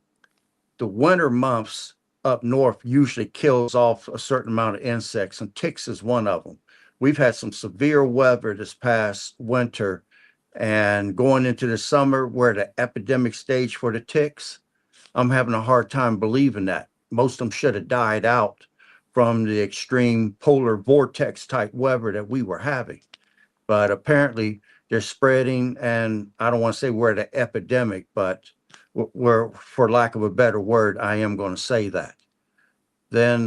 the winter months up north usually kills off a certain amount of insects, and ticks is one of them. We've had some severe weather this past winter, and going into the summer, we're at an epidemic stage for the ticks. I'm having a hard time believing that. Most of them should have died out from the extreme polar vortex type weather that we were having. But apparently they're spreading, and I don't want to say we're at an epidemic, but we're, for lack of a better word, I am going to say that. Then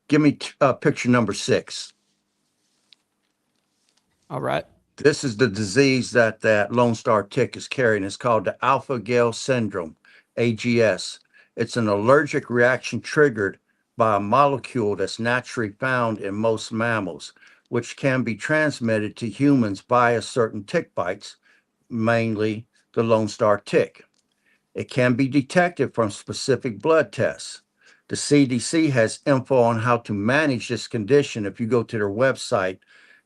give me picture number 6. All right. This is the disease that Lone Star tick is carrying. It's called the alpha-gal syndrome, AGS. It's an allergic reaction triggered by a molecule that's naturally found in most mammals, which can be transmitted to humans via certain tick bites, mainly the Lone Star tick. It can be detected from specific blood tests. The CDC has info on how to manage this condition. If you go to their website,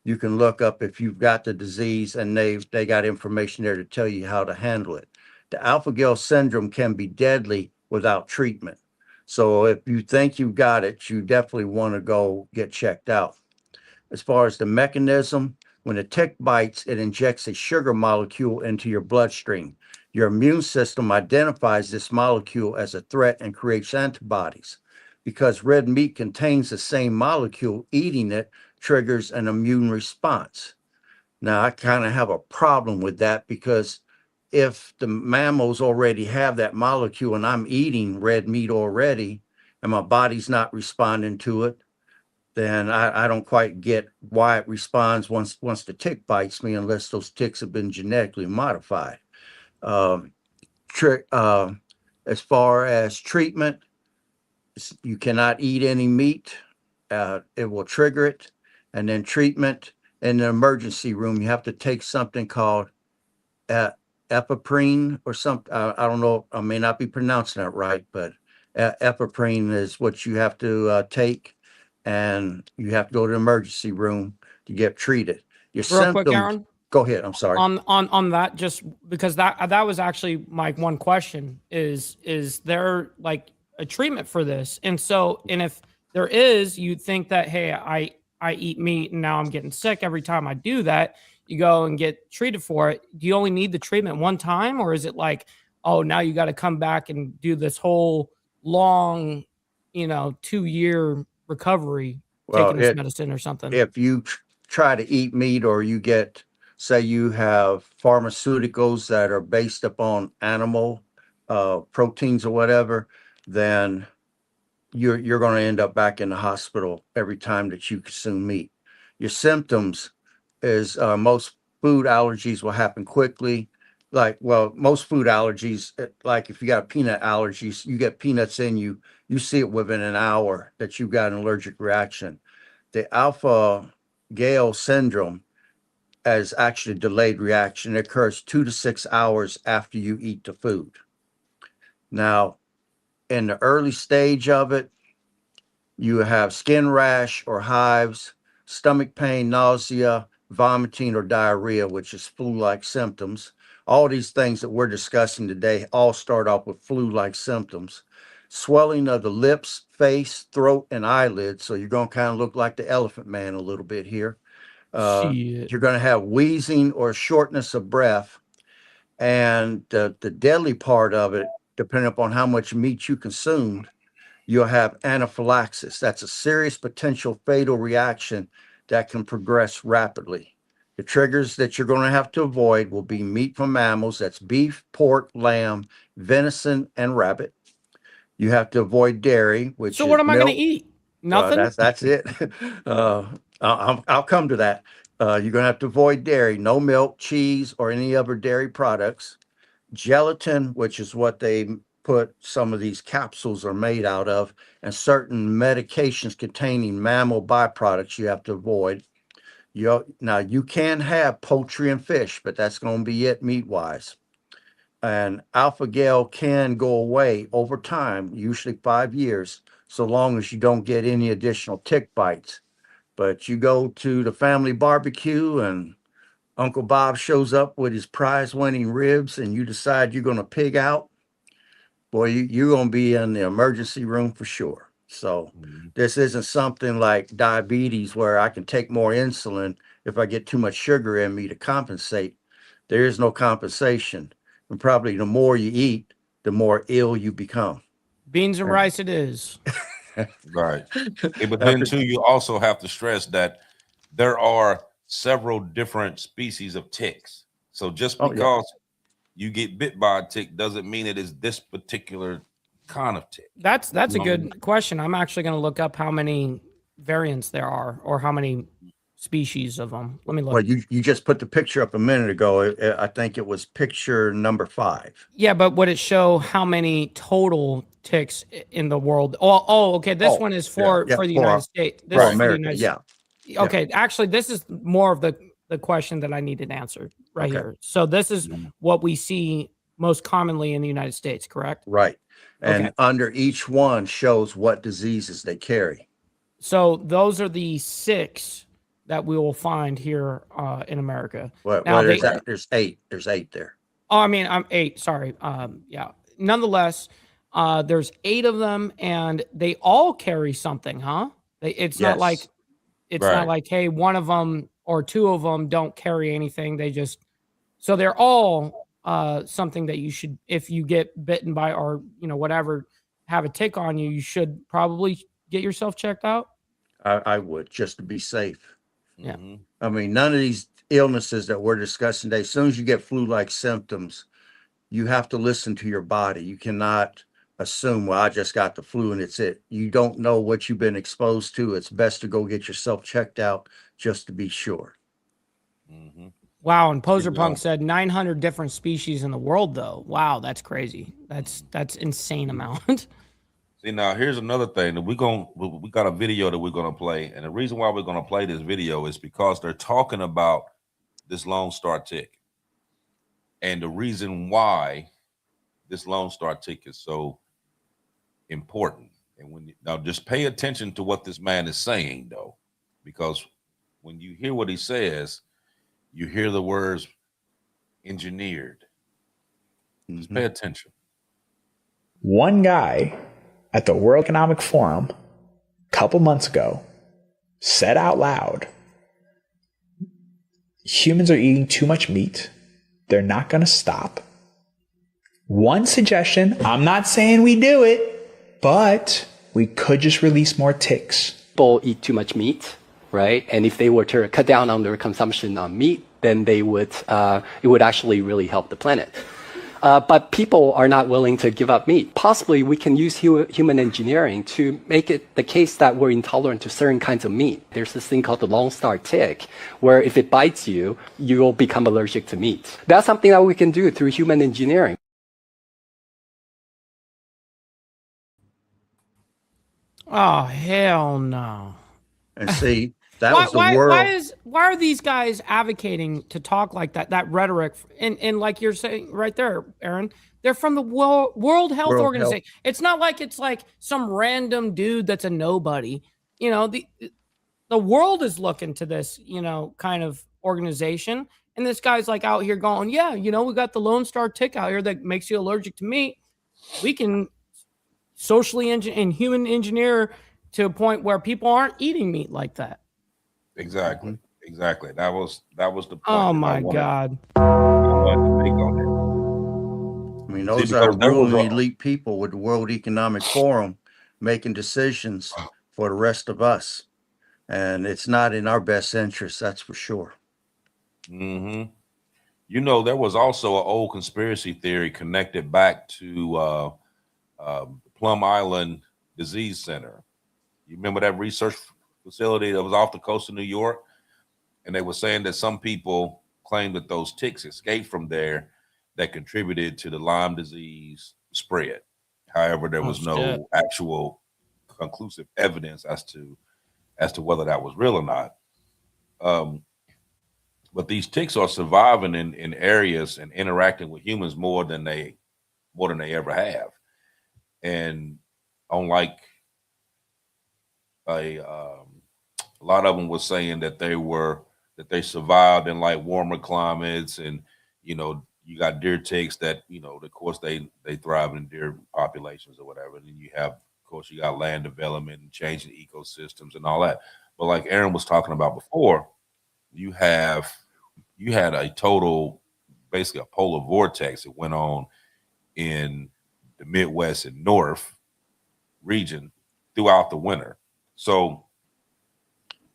you can look up if you've got the disease, and they got information there to tell you how to handle it. The alpha-gal syndrome can be deadly without treatment. So if you think you've got it, you definitely want to go get checked out. As far as the mechanism, when a tick bites, it injects a sugar molecule into your bloodstream. Your immune system identifies this molecule as a threat and creates antibodies. Because red meat contains the same molecule, eating it triggers an immune response. Now, I kind of have a problem with that, because if the mammals already have that molecule and I'm eating red meat already and my body's not responding to it, then I don't quite get why it responds once the tick bites me, unless those ticks have been genetically modified. As far as treatment, you cannot eat any meat. It will trigger it. And then treatment in the emergency room, you have to take something called epiprine or something. I don't know. I may not be pronouncing that right, but epiprine is what you have to take, and you have to go to the emergency room to get treated. Your Real symptoms. quick, Aaron. Go ahead. I'm sorry. On that, just because that was actually my one question is there like a treatment for this? And so, and if there is, you think that, hey, I eat meat and now I'm getting sick every time I do that, you go and get treated for it. Do you only need the treatment one time, or is it like, oh, now you got to come back and do this whole long, 2-year recovery, Well, taking this medicine or something? if you try to eat meat, or you get, say you have pharmaceuticals that are based upon animal proteins or whatever, then you're going to end up back in the hospital every time that you consume meat. Your symptoms is most food allergies will happen quickly. Most food allergies, like if you got peanut allergies, you get peanuts in you, you see it within an hour that you've got an allergic reaction. The alpha-gal syndrome is actually a delayed reaction. It occurs 2 to 6 hours after you eat the food. Now, in the early stage of it, you have skin rash or hives, stomach pain, nausea, vomiting, or diarrhea, which is flu-like symptoms. All these things that we're discussing today all start off with flu-like symptoms. Swelling of the lips, face, throat, and eyelids. So you're going to kind of look like the elephant man a little bit here. You're going to have wheezing or shortness of breath. And the deadly part of it, depending upon how much meat you consumed, you'll have anaphylaxis. That's a serious potential fatal reaction that can progress rapidly. The triggers that you're going to have to avoid will be meat from mammals. That's beef, pork, lamb, venison, and rabbit. You have to avoid dairy, which So is what am I going to milk. eat? Nothing. That's it. I'll come to that. You're going to have to avoid dairy, no milk, cheese, or any other dairy products. Gelatin, which is what they put some of these capsules are made out of, and certain medications containing mammal byproducts you have to avoid. Now you can have poultry and fish, but that's going to be it meat wise. And alpha gal can go away over time, usually 5 years, so long as you don't get any additional tick bites. But you go to the family barbecue and Uncle Bob shows up with his prize winning ribs and you decide you're going to pig out, boy, you're going to be in the emergency room for sure. So this isn't something like diabetes where I can take more insulin if I get too much sugar in me to compensate. There is no compensation. And probably the more you eat, the more ill you become. Beans and rice it is. Right. Hey, but then too, you also have to stress that there are several different species of ticks. So just because you get bit by a tick doesn't mean it is this particular kind of tick. That's a good question. I'm actually going to look up how many variants there are or how many species of them. Let me look. Well, you just put the picture up a minute ago. I think it was picture number 5. Yeah, but would it show how many total ticks in the world? Oh, okay. This one is for the United States. This is America, Okay, actually, this is more of the question that I needed answered right here. So this is what we see most commonly in the United States, correct? Right. And under each one shows what diseases they carry. So those are the 6 that we will find here in America. Well, there's 8. There's 8 there. Oh, I mean, I'm 8. Sorry. Yeah. Nonetheless, there's 8 of them, and they all carry something, huh? It's not like not like, hey, one of them or 2 of them don't carry anything. So they're all something that you should, if you get bitten by or whatever, have a tick on you, you should probably get yourself checked out. I would, just to be safe. Yeah. I mean, none of these illnesses that we're discussing today, as soon as you get flu-like symptoms, you have to listen to your body. You cannot assume, well, I just got the flu and it's it. You don't know what you've been exposed to. It's best to go get yourself checked out just to be sure. Wow. And Poser Punk said 900 different species in the world, though. Wow, that's crazy. That's insane amount. See, now here's another thing that we got a video that we're gonna play, and the reason why we're gonna play this video is because they're talking about this Lone Star tick, and the reason why this Lone Star tick is so important. And now just pay attention to what this man is saying, though, because when you hear what he says, you hear the words engineered. Just pay attention. One guy at the World Economic Forum a couple months ago said out loud, humans are eating too much meat. They're not going to stop. One suggestion, I'm not saying we do it, but we could just release more ticks. People eat too much meat, right? And if they were to cut down on their consumption on meat, then it would actually really help the planet. But people are not willing to give up meat. Possibly we can use human engineering to make it the case that we're intolerant to certain kinds of meat. There's this thing called the Lone Star tick, where if it bites you, you will become allergic to meat. That's something that we can do through human engineering. Oh, hell no. And see, that was the world. Why are these guys advocating to talk like that? That rhetoric, and like you're saying right there, Aaron, they're from the World Health Organization. It's not like it's like some random dude that's a nobody. The world is looking to this, kind of organization, and this guy's like out here going, yeah, we got the Lone Star tick out here that makes you allergic to meat. We can socially and human engineer to a point where people aren't eating meat like that. Exactly. That was the point. Oh my God. I mean, those are really elite people with the World Economic Forum. making decisions for the rest of us. And it's not in our best interest, that's for sure. Mm-hmm. You know, there was also an old conspiracy theory connected back to Plum Island Disease Center. You remember that research facility that was off the coast of New York? And they were saying that some people claimed that those ticks escaped from there that contributed to the Lyme disease spread. However, there was no actual conclusive evidence as to whether that was real or not. But these ticks are surviving in areas and interacting with humans more than they ever have. And unlike a lot of them were saying that they survived in like warmer climates, and you know, you got deer ticks that, you know, of course they thrive in deer populations or whatever. And then you have, of course, you got land development and changing ecosystems and all that. But like Aaron was talking about before, you had a total, basically a polar vortex that went on in the Midwest and North region throughout the winter. So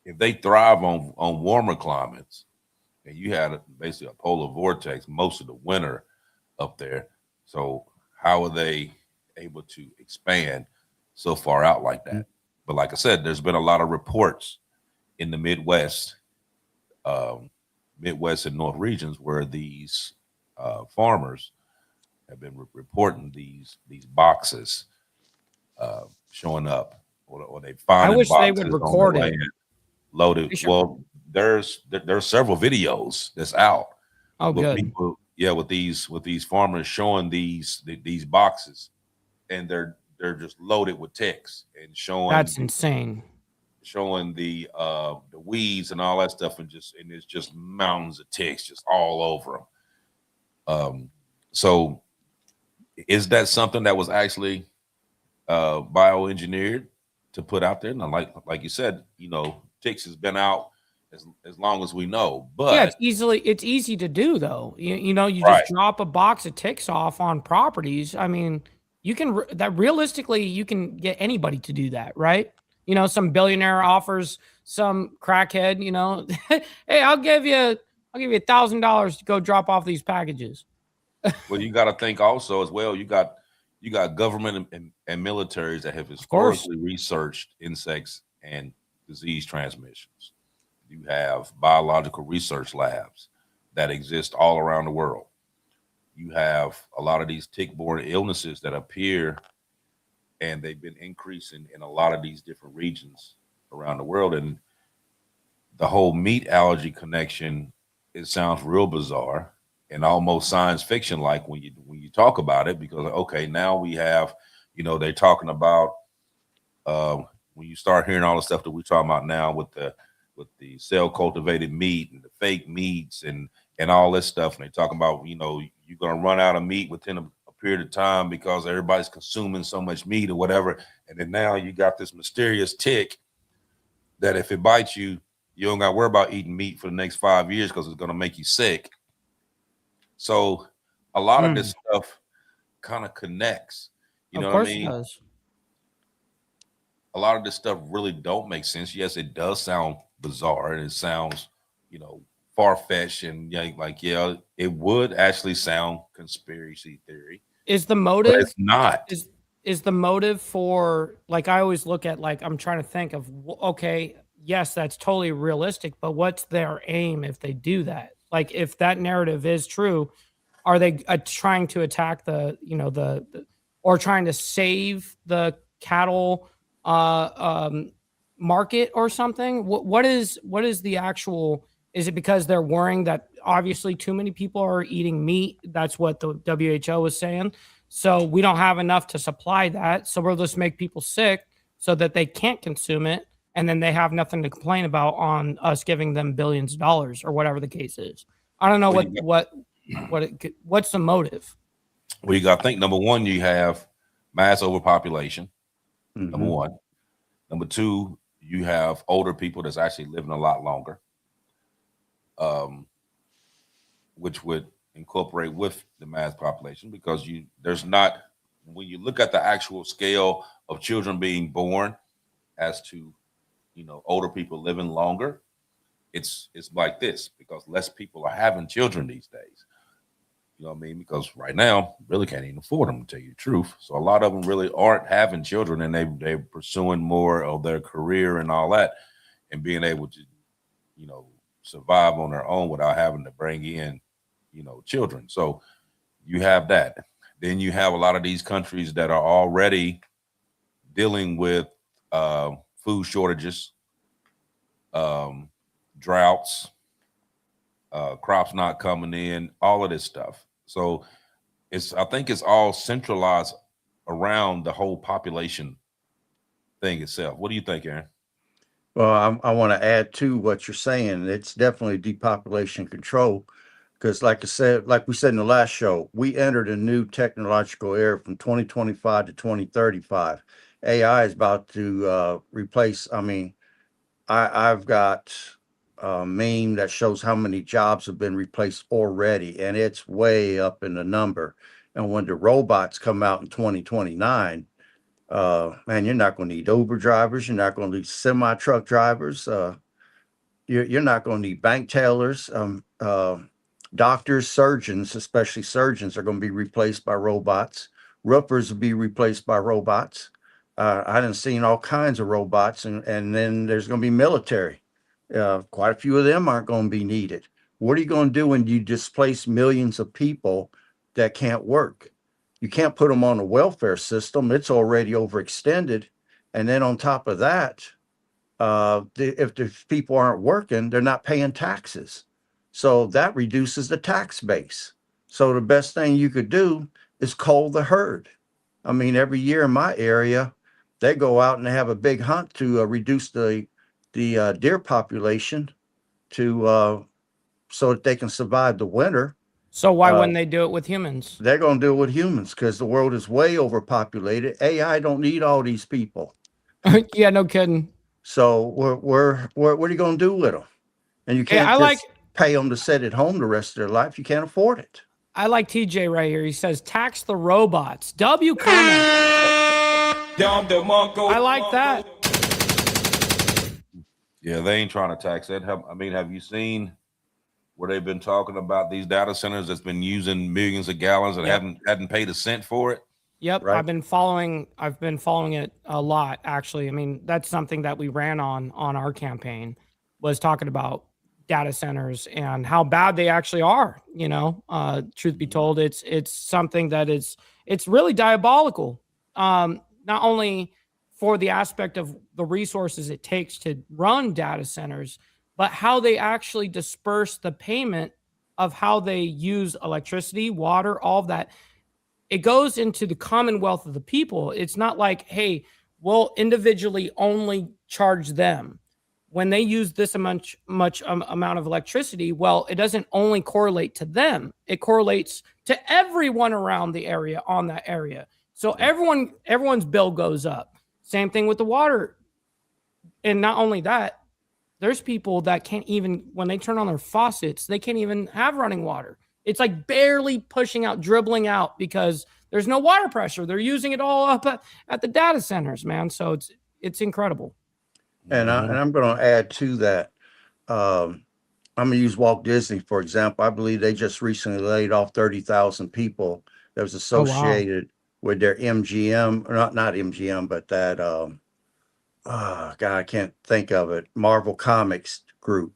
if they thrive on warmer climates, and you had basically a polar vortex most of the winter up there, so how are they able to expand so far out like that? But like I said, there's been a lot of reports in the Midwest and North regions where these farmers have been reporting these boxes showing up, or they find. I wish they would record it. Loaded. Sure. Well, there's several videos that's out. Oh, with good. People, with these farmers showing these boxes, and they're just loaded with ticks, and showing That's insane. Showing the weeds and all that stuff, and it's just mountains of ticks just all over them. So is that something that was actually bioengineered to put out there? Now, like you said, you know, ticks has been out as long as we know, but yeah, it's easy to do though. You know, you Right. just drop a box of ticks off on properties. I mean, you can that realistically you can get anybody to do that, right? You know, some billionaire offers some crackhead, you know, hey, I'll give you $1,000 to go drop off these packages. well, you got to think also as well. You got government and militaries that have historically researched insects and disease transmissions. You have biological research labs that exist all around the world. You have a lot of these tick-borne illnesses that appear, and they've been increasing in a lot of these different regions around the world. And the whole meat allergy connection, it sounds real bizarre and almost science fiction like when you talk about it, because okay, now we have, you know, they're talking about when you start hearing all the stuff that we're talking about now with the cell cultivated meat and the fake meats and all this stuff, and they're talking about, you know, you're going to run out of meat within a period of time because everybody's consuming so much meat or whatever. And then now you got this mysterious tick that if it bites you, you don't got to worry about eating meat for the next 5 years because it's going to make you sick. So a lot of this stuff kind of connects. You know what I mean? Of course it does. A lot of this stuff really don't make sense. Yes, it does sound bizarre, and it sounds, you know, far-fetched, and it would actually sound conspiracy theory. Is the motive? But it's not. Is the motive for, like, I always look at, like, I'm trying to think of, okay, yes, that's totally realistic, but what's their aim if they do that? Like, if that narrative is true, are they trying to attack the, you know, or trying to save the cattle market or something? What is the actual? Is it because they're worrying that obviously too many people are eating meat? That's what the WHO was saying. So we don't have enough to supply that. So we'll just make people sick so that they can't consume it. And then they have nothing to complain about on us giving them billions of dollars or whatever the case is. I don't know what's the motive. Well, you got to think, number one, you have mass overpopulation. Number one. Number two, you have older people that's actually living a lot longer, which would incorporate with the mass population, because there's not when you look at the actual scale of children being born as to, older people living longer, it's like this, because less people are having children these days. You know what I mean? Because right now, really can't even afford them, to tell you the truth. So a lot of them really aren't having children, and they're pursuing more of their career and all that, and being able to, survive on their own without having to bring in, children. So you have that. Then you have a lot of these countries that are already dealing with food shortages, droughts, crops not coming in, all of this stuff. So I think it's all centralized around the whole population thing itself. What do you think, Aaron? Well, I want to add to what you're saying. It's definitely depopulation control, because like we said in the last show, we entered a new technological era from 2025 to 2035. AI is about to replace. I mean, I've got a meme that shows how many jobs have been replaced already, and it's way up in the number. And when the robots come out in 2029, man, you're not going to need Uber drivers. You're not going to need semi truck drivers. You're not going to need bank tellers. Doctors, surgeons, especially surgeons, are going to be replaced by robots. Roofers will be replaced by robots. I done seen all kinds of robots, and then there's going to be military. Quite a few of them aren't going to be needed. What are you going to do when you displace millions of people that can't work? You can't put them on a welfare system. It's already overextended. And then on top of that, if the people aren't working, they're not paying taxes. So that reduces the tax base. So the best thing you could do is cull the herd. I mean, every year in my area, they go out and they have a big hunt to reduce the deer population so that they can survive the winter. So why wouldn't they do it with humans? They're going to do it with humans because the world is way overpopulated. AI don't need all these people. Yeah, no kidding. So what are you going to do with them? And you can't pay them to sit at home the rest of their life. You can't afford it. I like TJ right here. He says, tax the robots. W comment. I like that. Yeah, they ain't trying to tax that. Have you seen where they've been talking about these data centers that's been using millions of gallons and hadn't paid a cent for it? Yep, Right. I've been following it a lot, actually. I mean, that's something that we ran on our campaign, was talking about data centers and how bad they actually are. Truth be told, it's something that it's really diabolical. Not only for the aspect of the resources it takes to run data centers, but how they actually disperse the payment of how they use electricity, water, all of that. It goes into the commonwealth of the people. It's not like, hey, we'll individually only charge them when they use this much amount of electricity. Well, it doesn't only correlate to them. It correlates to everyone around the area, on that area. So everyone's bill goes up. Same thing with the water. And not only that, there's people that can't even, when they turn on their faucets, they can't even have running water. It's like barely pushing out, dribbling out, because there's no water pressure. They're using it all up at the data centers, man. So it's incredible. And I'm going to add to that. I'm going to use Walt Disney, for example. I believe they just recently laid off 30,000 people that was associated with their MGM, not MGM, but that, God, I can't think of it, Marvel Comics group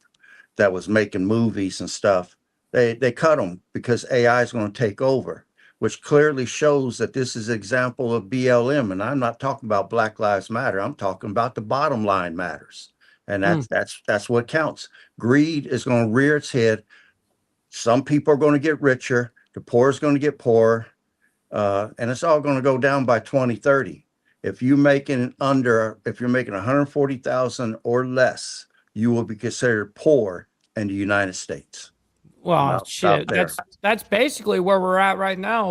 that was making movies and stuff. They cut them because AI is going to take over, which clearly shows that this is an example of BLM. And I'm not talking about Black Lives Matter. I'm talking about the bottom line matters. And that's what counts. Greed is going to rear its head. Some people are going to get richer. The poor is going to get poorer. And it's all going to go down by 2030. If you're making 140,000 or less, you will be considered poor in the United States. Well, shit, that's basically where we're at right now.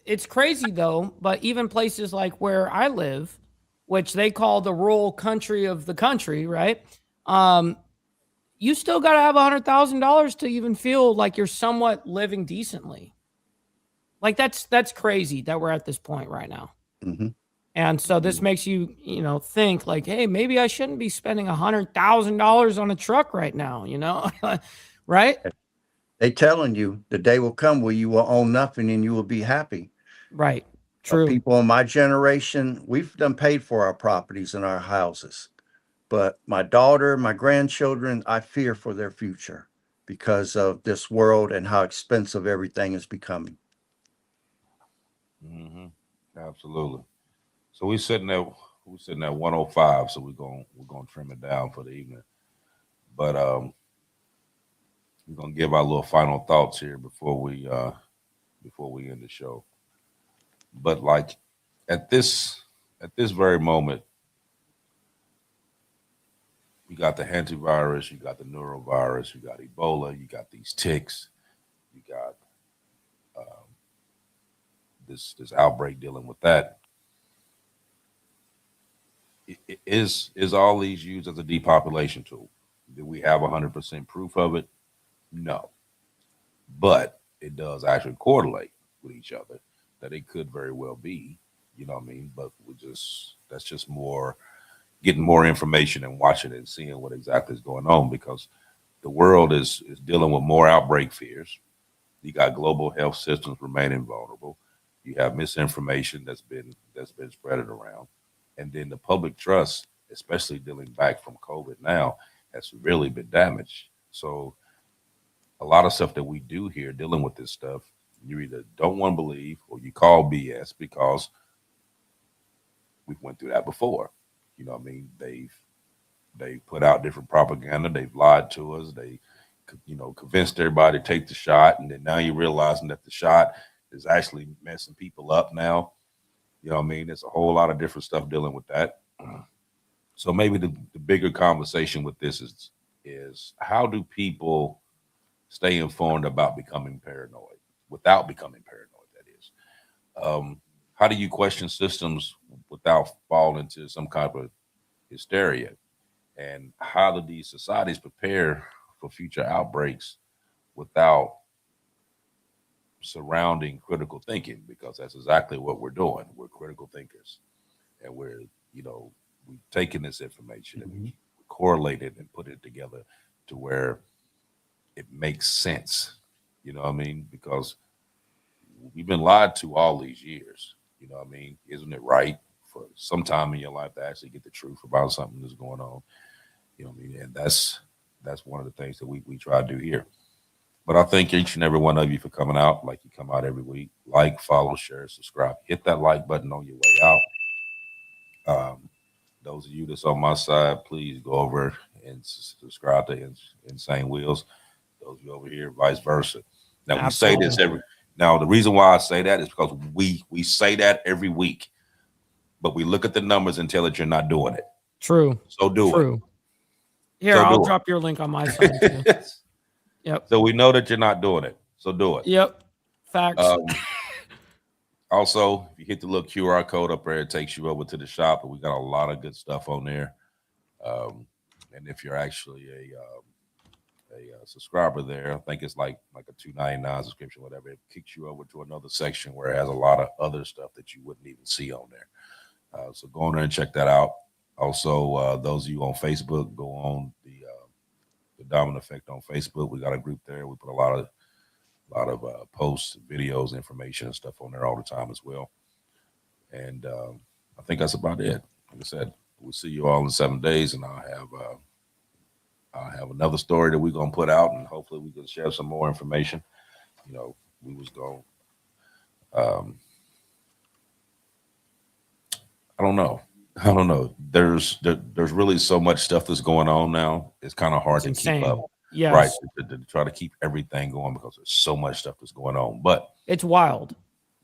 It's crazy though, but even places like where I live, which they call the rural country of the country, right? You still got to have $100,000 to even feel like you're somewhat living decently. Like that's crazy that we're at this point right now. Hmm. And so this makes you, think like, hey, maybe I shouldn't be spending $100,000 on a truck right now, right? They telling you the day will come where you will own nothing and you will be happy. Right. True. People in my generation, we've done paid for our properties and our houses. But my daughter, my grandchildren, I fear for their future because of this world and how expensive everything is becoming. Hmm. Absolutely. So we're sitting at 105. So we're gonna trim it down for the evening. But we're gonna give our little final thoughts here before we end the show. But like at this very moment, you got the hantavirus, you got the norovirus, you got Ebola, you got these ticks, you got this outbreak dealing with that. Is all these used as a depopulation tool? Do we have 100% proof of it? No, but it does actually correlate with each other. That it could very well be, you know what I mean. But that's just more getting more information and watching and seeing what exactly is going on, because the world is dealing with more outbreak fears. You got global health systems remaining vulnerable. You have misinformation that's been spreaded around, and then the public trust, especially dealing back from COVID now, has really been damaged. So a lot of stuff that we do here dealing with this stuff, you either don't want to believe or you call BS because we've went through that before. You know what I mean? They've put out different propaganda. They've lied to us. They, convinced everybody to take the shot. And then now you're realizing that the shot is actually messing people up now. You know what I mean? There's a whole lot of different stuff dealing with that. So maybe the bigger conversation with this is how do people stay informed about becoming paranoid without becoming paranoid, that is. How do you question systems without falling into some kind of hysteria? And how do these societies prepare for future outbreaks without surrounding critical thinking? Because that's exactly what we're doing. We're critical thinkers, and we've taken this information and we correlate it and put it together to where it makes sense. You know what I mean? Because we've been lied to all these years. You know what I mean? Isn't it right for some time in your life to actually get the truth about something that's going on? You know what I mean? And that's one of the things that we try to do here. But I thank each and every one of you for coming out, like you come out every week. Like, follow, share, subscribe. Hit that like button on your way out. Those of you that's on my side, please go over and subscribe to Insane Wheels. Those of you over here, vice versa. Now, Absolutely. we say this now, the reason why I say that is because we say that every week, but we look at the numbers and tell that you're not doing it. True. So do True. it. Here, I'll drop your link on my side too. Yep. So we know that you're not doing it. So do it. Yep. Facts. Also, if you hit the little QR code up there, it takes you over to the shop, and we got a lot of good stuff on there. And if you're actually a subscriber there, I think it's like a $2.99 subscription, whatever. It kicks you over to another section where it has a lot of other stuff that you wouldn't even see on there. So go on there and check that out. Also, those of you on Facebook, go on the Dominant Effect on Facebook. We got a group there. We put a lot of posts, videos, information, and stuff on there all the time as well. And I think that's about it. Like I said, we'll see you all in 7 days, and I'll have another story that we're gonna put out, and hopefully we can share some more information. We was going. I don't know. There's really so much stuff that's going on now. It's kind of hard to keep up. Yes. Right. To try to keep everything going because there's so much stuff that's going on. But it's wild.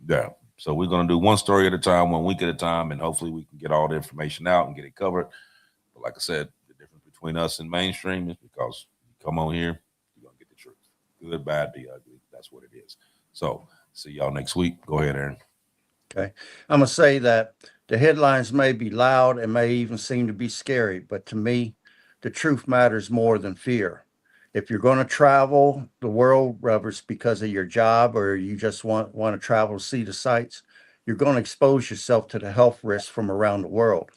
Yeah. So we're going to do one story at a time, 1 week at a time, and hopefully we can get all the information out and get it covered. But like I said, the difference between us and mainstream is because you come on here, you're going to get the truth. Good, bad, the ugly. That's what it is. So see y'all next week. Go ahead, Aaron. Okay. I'm going to say that the headlines may be loud and may even seem to be scary, but to me, the truth matters more than fear. If you're going to travel the world, whether it's because of your job or you just want to travel to see the sights, you're going to expose yourself to the health risks from around the world.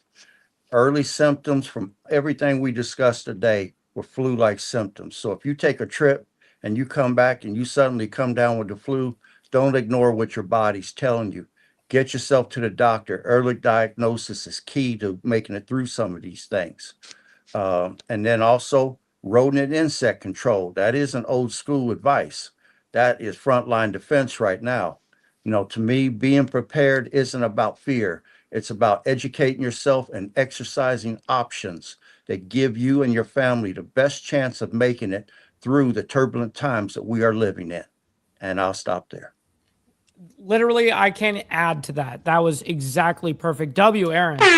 Early symptoms from everything we discussed today were flu-like symptoms. So if you take a trip and you come back and you suddenly come down with the flu, don't ignore what your body's telling you. Get yourself to the doctor. Early diagnosis is key to making it through some of these things. And then also rodent and insect control. That isn't old school advice. That is frontline defense right now. You know, to me, being prepared isn't about fear. It's about educating yourself and exercising options that give you and your family the best chance of making it through the turbulent times that we are living in. And I'll stop there. Literally, I can't add to that. That was exactly perfect. W, Aaron. All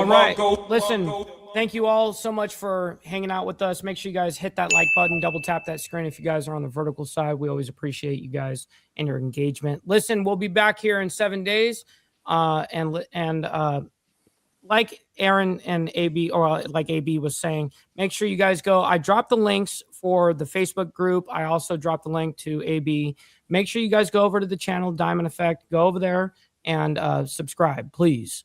right. Listen, thank you all so much for hanging out with us. Make sure you guys hit that like button, double tap that screen if you guys are on the vertical side. We always appreciate you guys and your engagement. Listen, we'll be back here in 7 days. Like Aaron and AB, or like AB was saying, make sure you guys go. I dropped the links for the Facebook group. I also dropped the link to AB. Make sure you guys go over to the channel, Diamond Effect. Go over there and subscribe, please.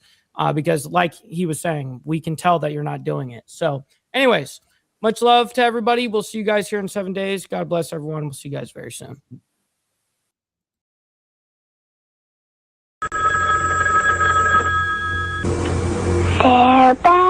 Because like he was saying, we can tell that you're not doing it. So anyways, much love to everybody. We'll see you guys here in 7 days. God bless everyone. We'll see you guys very soon. Goodbye.